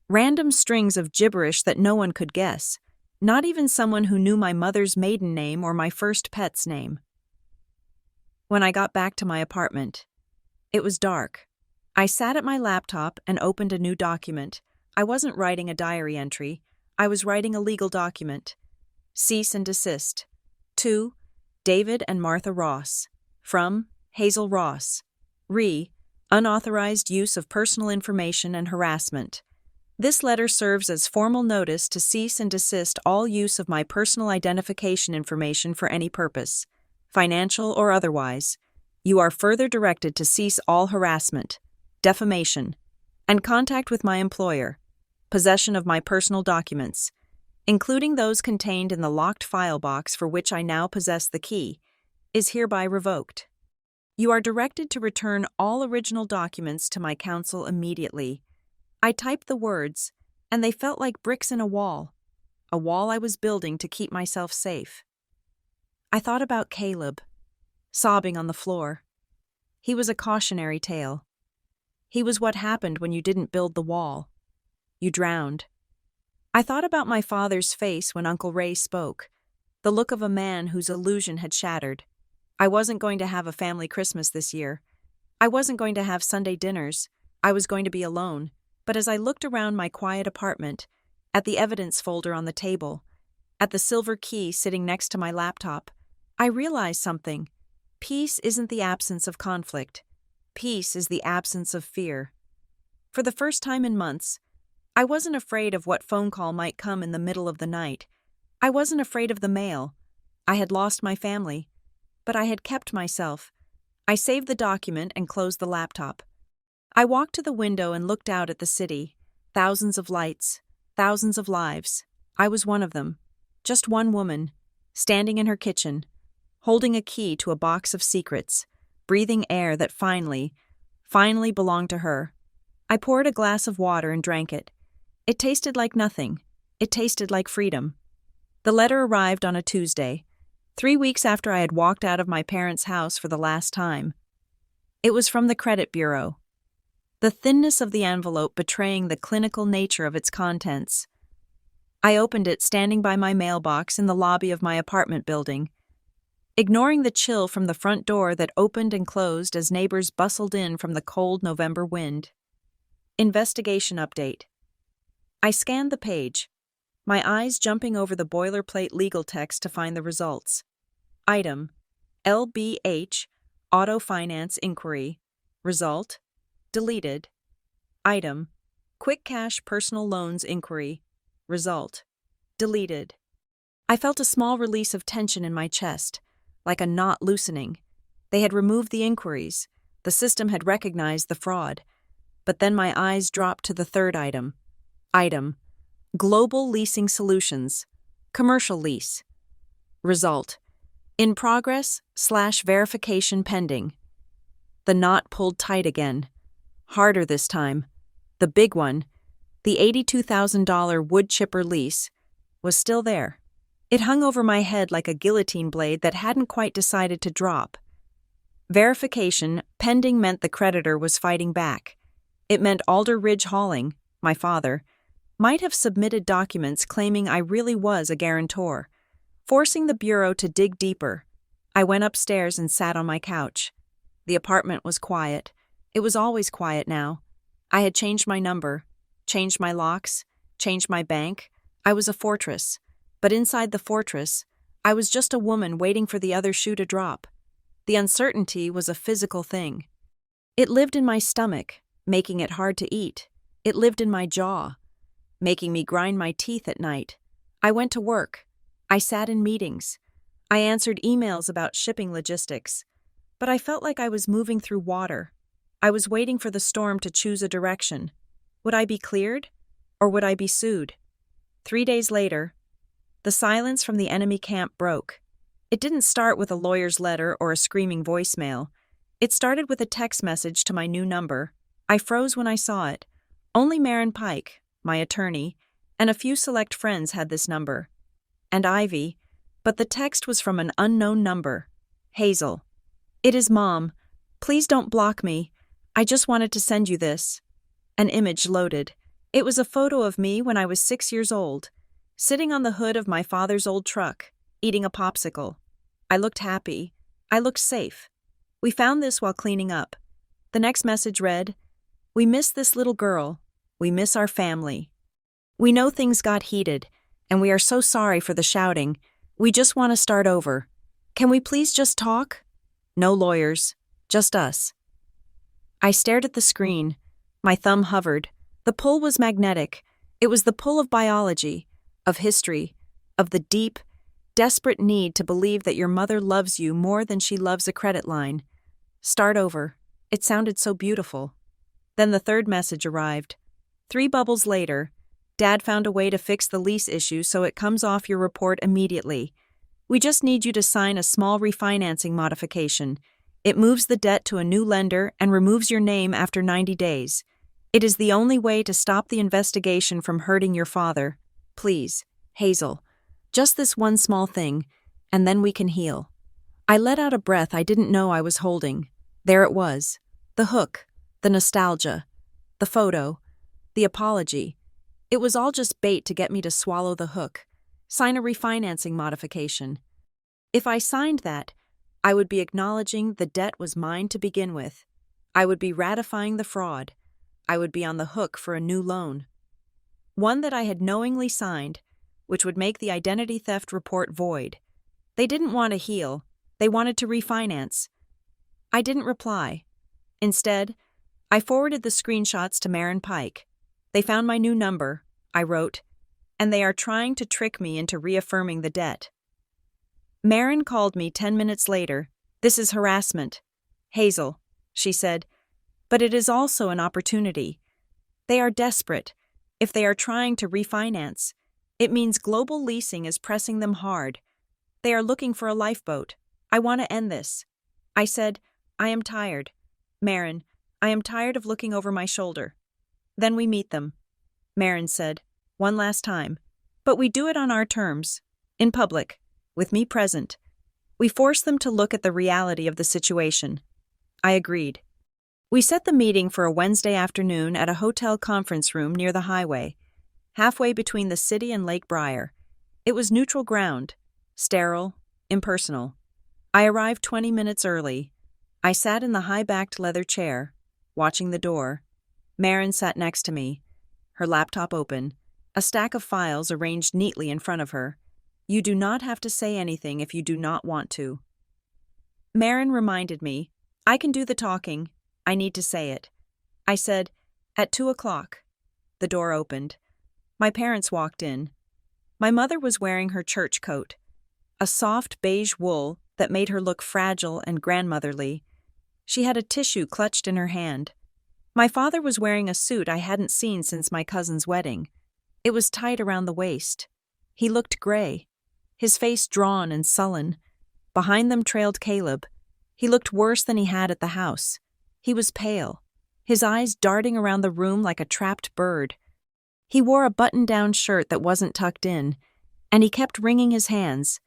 Random strings of gibberish that no one could guess, not even someone who knew my mother's maiden name or my first pet's name. When I got back to my apartment, it was dark. I sat at my laptop and opened a new document. I wasn't writing a diary entry. I was writing a legal document. Cease and desist. To David and Martha Ross. From Hazel Ross. Re. Unauthorized use of personal information and harassment. This letter serves as formal notice to cease and desist all use of my personal identification information for any purpose, financial or otherwise. You are further directed to cease all harassment, defamation, and contact with my employer. Possession of my personal documents, including those contained in the locked file box for which I now possess the key, is hereby revoked. You are directed to return all original documents to my counsel immediately. I typed the words, and they felt like bricks in a wall I was building to keep myself safe. I thought about Caleb, sobbing on the floor. He was a cautionary tale. He was what happened when you didn't build the wall. You drowned. I thought about my father's face when Uncle Ray spoke, the look of a man whose illusion had shattered. I wasn't going to have a family Christmas this year. I wasn't going to have Sunday dinners. I was going to be alone. But as I looked around my quiet apartment, at the evidence folder on the table, at the silver key sitting next to my laptop, I realized something. Peace isn't the absence of conflict. Peace is the absence of fear. For the first time in months, I wasn't afraid of what phone call might come in the middle of the night. I wasn't afraid of the mail. I had lost my family, but I had kept myself. I saved the document and closed the laptop. I walked to the window and looked out at the city. Thousands of lights, thousands of lives. I was one of them. Just one woman, standing in her kitchen, holding a key to a box of secrets, breathing air that finally belonged to her. I poured a glass of water and drank it. It tasted like nothing. It tasted like freedom. The letter arrived on a Tuesday, 3 weeks after I had walked out of my parents' house for the last time. It was from the credit bureau, the thinness of the envelope betraying the clinical nature of its contents. I opened it standing by my mailbox in the lobby of my apartment building, ignoring the chill from the front door that opened and closed as neighbors bustled in from the cold November wind. Investigation update. I scanned the page, my eyes jumping over the boilerplate legal text to find the results. Item: LBH Auto Finance Inquiry. Result: deleted. Item: Quick Cash Personal Loans Inquiry. Result: deleted. I felt a small release of tension in my chest, like a knot loosening. They had removed the inquiries. The system had recognized the fraud. But then my eyes dropped to the third item. Item: Global Leasing Solutions. Commercial lease. Result: in progress / verification pending. The knot pulled tight again. Harder this time. The big one, the $82,000 wood chipper lease, was still there. It hung over my head like a guillotine blade that hadn't quite decided to drop. Verification pending meant the creditor was fighting back. It meant Alder Ridge Hauling, my father, might have submitted documents claiming I really was a guarantor, forcing the bureau to dig deeper. I went upstairs and sat on my couch. The apartment was quiet. It was always quiet now. I had changed my number, changed my locks, changed my bank. I was a fortress. But inside the fortress, I was just a woman waiting for the other shoe to drop. The uncertainty was a physical thing. It lived in my stomach, making it hard to eat. It lived in my jaw, making me grind my teeth at night. I went to work. I sat in meetings. I answered emails about shipping logistics. But I felt like I was moving through water. I was waiting for the storm to choose a direction. Would I be cleared? Or would I be sued? 3 days later, the silence from the enemy camp broke. It didn't start with a lawyer's letter or a screaming voicemail. It started with a text message to my new number. I froze when I saw it. Only Marin Pike, my attorney, and a few select friends had this number. And Ivy, but the text was from an unknown number. Hazel. It is Mom. Please don't block me. I just wanted to send you this. An image loaded. It was a photo of me when I was 6 years old, sitting on the hood of my father's old truck, eating a popsicle. I looked happy. I looked safe. We found this while cleaning up. The next message read, "We miss this little girl. We miss our family. We know things got heated, and we are so sorry for the shouting. We just want to start over. Can we please just talk? No lawyers, just us." I stared at the screen. My thumb hovered. The pull was magnetic. It was the pull of biology, of history, of the deep, desperate need to believe that your mother loves you more than she loves a credit line. Start over. It sounded so beautiful. Then the third message arrived. 3 bubbles later, Dad found a way to fix the lease issue so it comes off your report immediately. We just need you to sign a small refinancing modification. It moves the debt to a new lender and removes your name after 90 days. It is the only way to stop the investigation from hurting your father. Please, Hazel. Just this one small thing, and then we can heal. I let out a breath I didn't know I was holding. There it was. The hook, the nostalgia, the photo, the apology. It was all just bait to get me to swallow the hook, sign a refinancing modification. If I signed that, I would be acknowledging the debt was mine to begin with. I would be ratifying the fraud. I would be on the hook for a new loan. One that I had knowingly signed, which would make the identity theft report void. They didn't want to heal. They wanted to refinance. I didn't reply. Instead, I forwarded the screenshots to Marin Pike. They found my new number, I wrote, and they are trying to trick me into reaffirming the debt. Marin called me 10 minutes later. "This is harassment. Hazel," she said, "but it is also an opportunity. They are desperate. If they are trying to refinance, it means global leasing is pressing them hard. They are looking for a lifeboat. I want to end this." I said, "I am tired. Marin, I am tired of looking over my shoulder." "Then we meet them," Marin said, "one last time. But we do it on our terms, in public, with me present. We force them to look at the reality of the situation." I agreed. We set the meeting for a Wednesday afternoon at a hotel conference room near the highway, halfway between the city and Lake Briar. It was neutral ground, sterile, impersonal. I arrived 20 minutes early. I sat in the high-backed leather chair, watching the door. Marin sat next to me, her laptop open, a stack of files arranged neatly in front of her. "You do not have to say anything if you do not want to." Marin reminded me, "I can do the talking. I need to say it." I said, "At 2:00. The door opened. My parents walked in. My mother was wearing her church coat, a soft beige wool that made her look fragile and grandmotherly. She had a tissue clutched in her hand. My father was wearing a suit I hadn't seen since my cousin's wedding. It was tight around the waist. He looked gray, his face drawn and sullen. Behind them trailed Caleb. He looked worse than he had at the house. He was pale, his eyes darting around the room like a trapped bird. He wore a button-down shirt that wasn't tucked in, and he kept wringing his hands.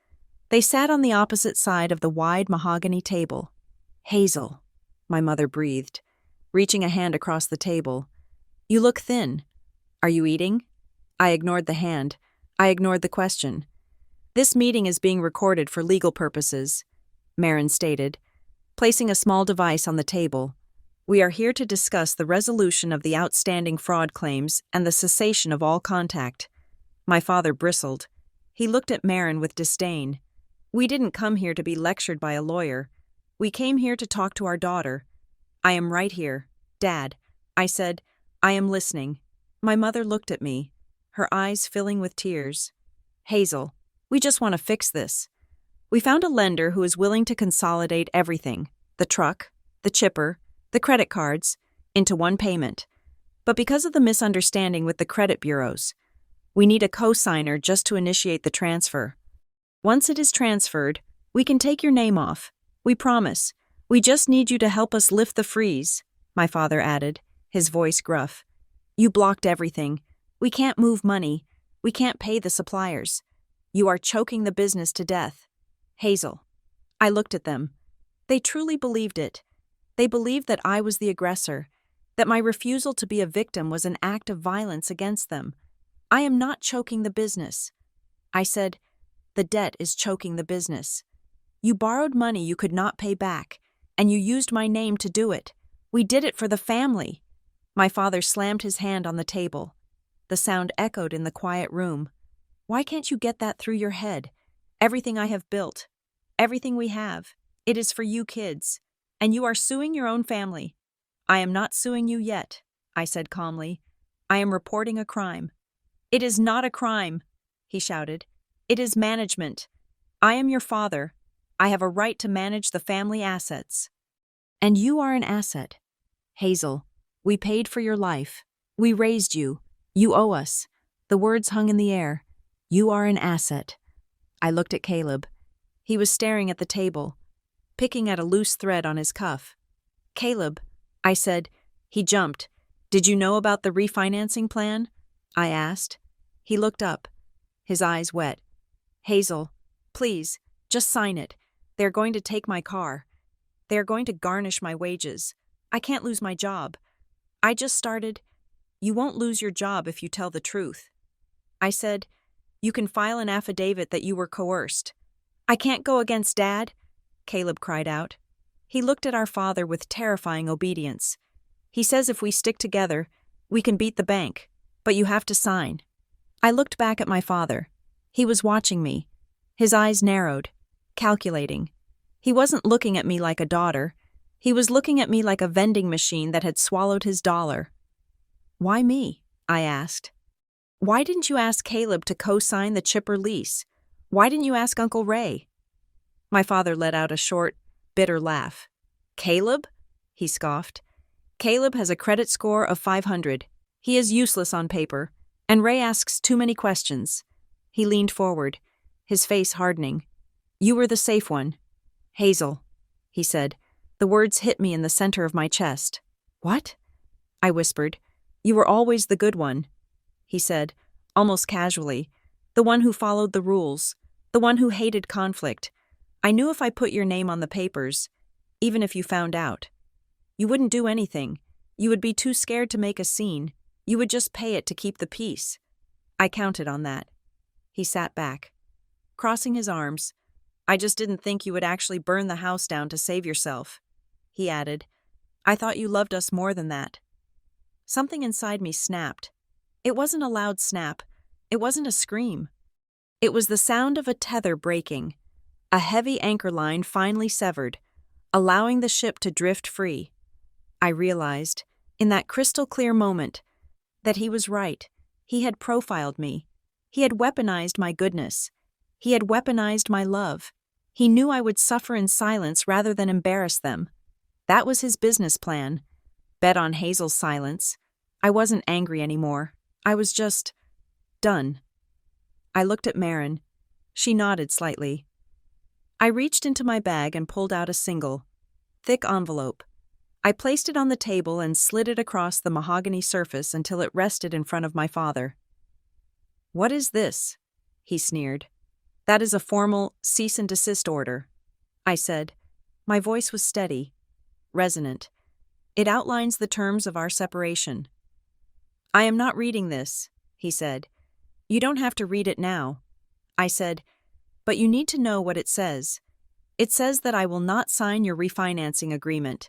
They sat on the opposite side of the wide mahogany table. "Hazel," my mother breathed, reaching a hand across the table. "You look thin. Are you eating?" I ignored the hand. I ignored the question. "This meeting is being recorded for legal purposes," Marin stated, placing a small device on the table. "We are here to discuss the resolution of the outstanding fraud claims and the cessation of all contact." My father bristled. He looked at Marin with disdain. "We didn't come here to be lectured by a lawyer. We came here to talk to our daughter." "I am right here, Dad," I said. "I am listening." My mother looked at me, her eyes filling with tears. "Hazel, We just want to fix this. We found a lender who is willing to consolidate everything, the truck, the chipper, the credit cards, into one payment. But because of the misunderstanding with the credit bureaus, we need a co-signer just to initiate the transfer. Once it is transferred, we can take your name off. We promise. We just need you to help us lift the freeze, my father added, his voice gruff. You blocked everything. We can't move money. We can't pay the suppliers. You are choking the business to death. Hazel. I looked at them. They truly believed it. They believed that I was the aggressor, that my refusal to be a victim was an act of violence against them. I am not choking the business. I said, the debt is choking the business. You borrowed money you could not pay back, and you used my name to do it. We did it for the family. My father slammed his hand on the table. The sound echoed in the quiet room. Why can't you get that through your head? Everything I have built, everything we have, it is for you kids, and you are suing your own family. I am not suing you yet, I said calmly. I am reporting a crime. It is not a crime, he shouted. It is management. I am your father. I have a right to manage the family assets. And you are an asset. Hazel, we paid for your life. We raised you. You owe us. The words hung in the air. You are an asset. I looked at Caleb. He was staring at the table, picking at a loose thread on his cuff. Caleb, I said. He jumped. Did you know about the refinancing plan? I asked. He looked up, his eyes wet. Hazel, please, just sign it. They're going to take my car. They're going to garnish my wages. I can't lose my job. I just started. You won't lose your job if you tell the truth. I said, you can file an affidavit that you were coerced. I can't go against Dad, Caleb cried out. He looked at our father with terrifying obedience. He says if we stick together, we can beat the bank, but you have to sign. I looked back at my father. He was watching me. His eyes narrowed, calculating. He wasn't looking at me like a daughter. He was looking at me like a vending machine that had swallowed his dollar. Why me? I asked. Why didn't you ask Caleb to co-sign the chipper lease? Why didn't you ask Uncle Ray? My father let out a short, bitter laugh. Caleb? He scoffed. Caleb has a credit score of 500. He is useless on paper, and Ray asks too many questions. He leaned forward, his face hardening. You were the safe one. Hazel, he said. The words hit me in the center of my chest. What? I whispered. You were always the good one, he said, almost casually. The one who followed the rules, the one who hated conflict. I knew if I put your name on the papers, even if you found out, you wouldn't do anything. You would be too scared to make a scene. You would just pay it to keep the peace. I counted on that. He sat back, crossing his arms. I just didn't think you would actually burn the house down to save yourself, he added. I thought you loved us more than that. Something inside me snapped. It wasn't a loud snap. It wasn't a scream. It was the sound of a tether breaking, a heavy anchor line finally severed, allowing the ship to drift free. I realized, in that crystal-clear moment, that he was right. He had profiled me. He had weaponized my goodness. He had weaponized my love. He knew I would suffer in silence rather than embarrass them. That was his business plan. Bet on Hazel's silence. I wasn't angry anymore. I was just done. I looked at Marin. She nodded slightly. I reached into my bag and pulled out a single, thick envelope. I placed it on the table and slid it across the mahogany surface until it rested in front of my father. What is this? He sneered. That is a formal cease and desist order, I said. My voice was steady, resonant. It outlines the terms of our separation. I am not reading this, he said. You don't have to read it now. I said, but you need to know what it says. It says that I will not sign your refinancing agreement.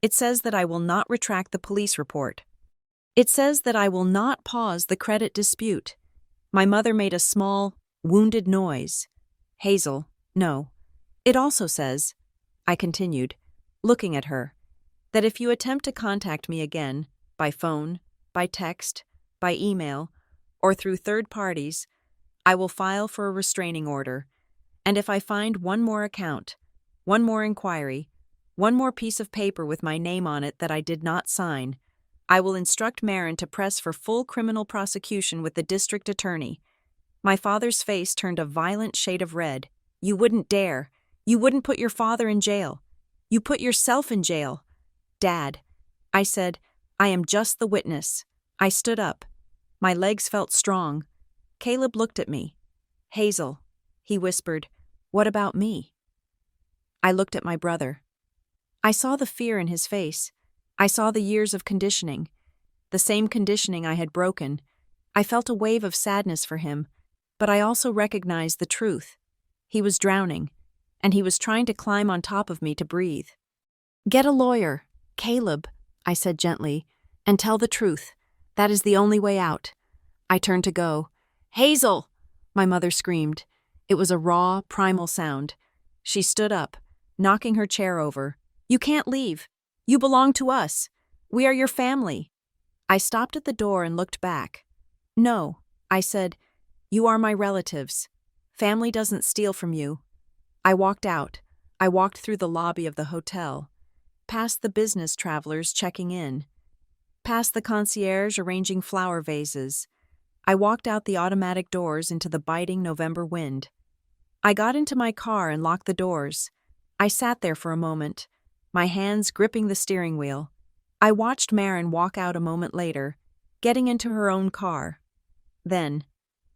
It says that I will not retract the police report. It says that I will not pause the credit dispute. My mother made a small, wounded noise. Hazel, no. It also says, I continued, looking at her, that if you attempt to contact me again, by phone, by text, by email, or through third parties, I will file for a restraining order. And if I find one more account, one more inquiry, one more piece of paper with my name on it that I did not sign, I will instruct Marin to press for full criminal prosecution with the district attorney. My father's face turned a violent shade of red. You wouldn't dare. You wouldn't put your father in jail. You put yourself in jail. Dad, I said, I am just the witness. I stood up. My legs felt strong. Caleb looked at me. Hazel, he whispered, what about me? I looked at my brother. I saw the fear in his face. I saw the years of conditioning. The same conditioning I had broken. I felt a wave of sadness for him, but I also recognized the truth. He was drowning, and he was trying to climb on top of me to breathe. Get a lawyer, Caleb, I said gently, and tell the truth. That is the only way out. I turned to go. Hazel! My mother screamed. It was a raw, primal sound. She stood up, knocking her chair over. You can't leave. You belong to us. We are your family. I stopped at the door and looked back. No, I said, you are my relatives. Family doesn't steal from you. I walked out. I walked through the lobby of the hotel, past the business travelers checking in, past the concierge arranging flower vases. I walked out the automatic doors into the biting November wind. I got into my car and locked the doors. I sat there for a moment, my hands gripping the steering wheel. I watched Marin walk out a moment later, getting into her own car. Then,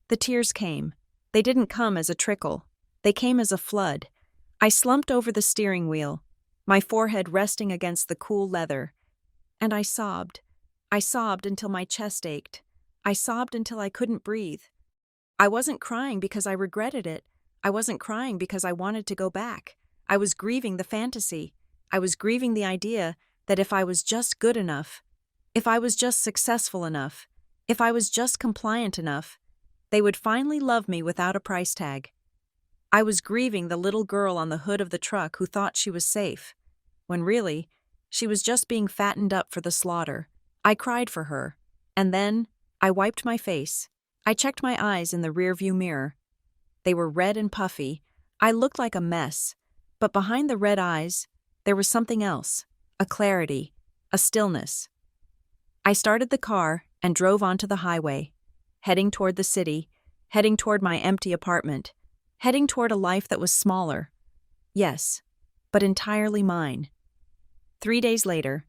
the tears came. They didn't come as a trickle. They came as a flood. I slumped over the steering wheel, my forehead resting against the cool leather. And I sobbed. I sobbed until my chest ached. I sobbed until I couldn't breathe. I wasn't crying because I regretted it. I wasn't crying because I wanted to go back. I was grieving the fantasy. I was grieving the idea that if I was just good enough, if I was just successful enough, if I was just compliant enough, they would finally love me without a price tag. I was grieving the little girl on the hood of the truck who thought she was safe, when really, she was just being fattened up for the slaughter. I cried for her, and then I wiped my face. I checked my eyes in the rearview mirror. They were red and puffy. I looked like a mess, but behind the red eyes, there was something else, a clarity, a stillness. I started the car and drove onto the highway, heading toward the city, heading toward my empty apartment, heading toward a life that was smaller. Yes, but entirely mine. 3 days later,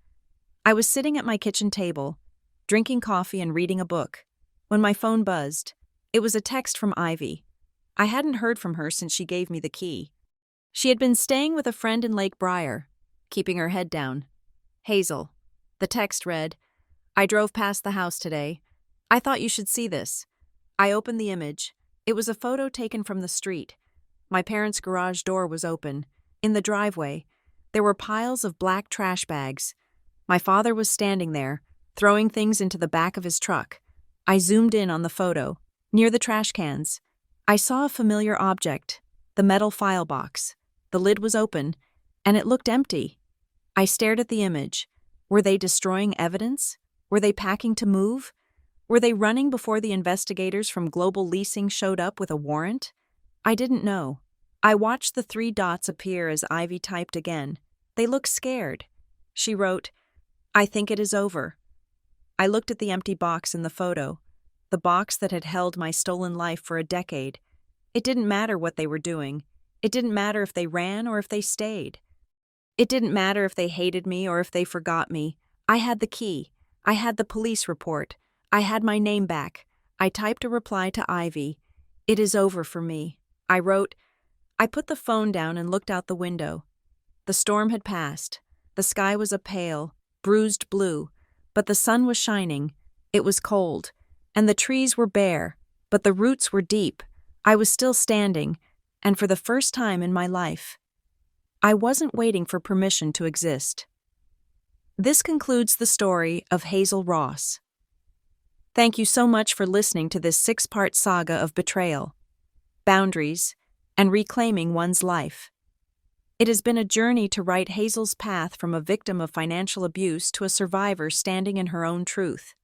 I was sitting at my kitchen table, drinking coffee and reading a book, when my phone buzzed. It was a text from Ivy. I hadn't heard from her since she gave me the key. She had been staying with a friend in Lake Briar, keeping her head down. Hazel. The text read, I drove past the house today. I thought you should see this. I opened the image. It was a photo taken from the street. My parents' garage door was open. In the driveway, there were piles of black trash bags. My father was standing there, throwing things into the back of his truck. I zoomed in on the photo. Near the trash cans, I saw a familiar object, the metal file box. The lid was open, and it looked empty. I stared at the image. Were they destroying evidence? Were they packing to move? Were they running before the investigators from Global Leasing showed up with a warrant? I didn't know. I watched the 3 dots appear as Ivy typed again. They looked scared. She wrote, I think it is over. I looked at the empty box in the photo, the box that had held my stolen life for a decade. It didn't matter what they were doing. It didn't matter if they ran or if they stayed. It didn't matter if they hated me or if they forgot me. I had the key. I had the police report. I had my name back. I typed a reply to Ivy. It is over for me. I wrote. I put the phone down and looked out the window. The storm had passed. The sky was a pale, bruised blue, but the sun was shining. It was cold, and the trees were bare, but the roots were deep. I was still standing, and for the first time in my life, I wasn't waiting for permission to exist. This concludes the story of Hazel Ross. Thank you so much for listening to this 6-part saga of betrayal, boundaries, and reclaiming one's life. It has been a journey to write Hazel's path from a victim of financial abuse to a survivor standing in her own truth.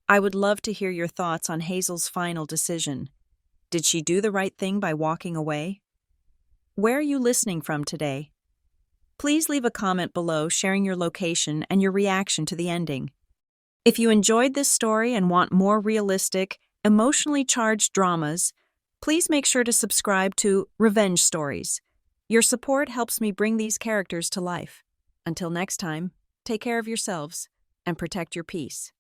I would love to hear your thoughts on Hazel's final decision. Did she do the right thing by walking away? Where are you listening from today? Please leave a comment below sharing your location and your reaction to the ending. If you enjoyed this story and want more realistic, emotionally charged dramas, please make sure to subscribe to Revenge Stories. Your support helps me bring these characters to life. Until next time, take care of yourselves and protect your peace.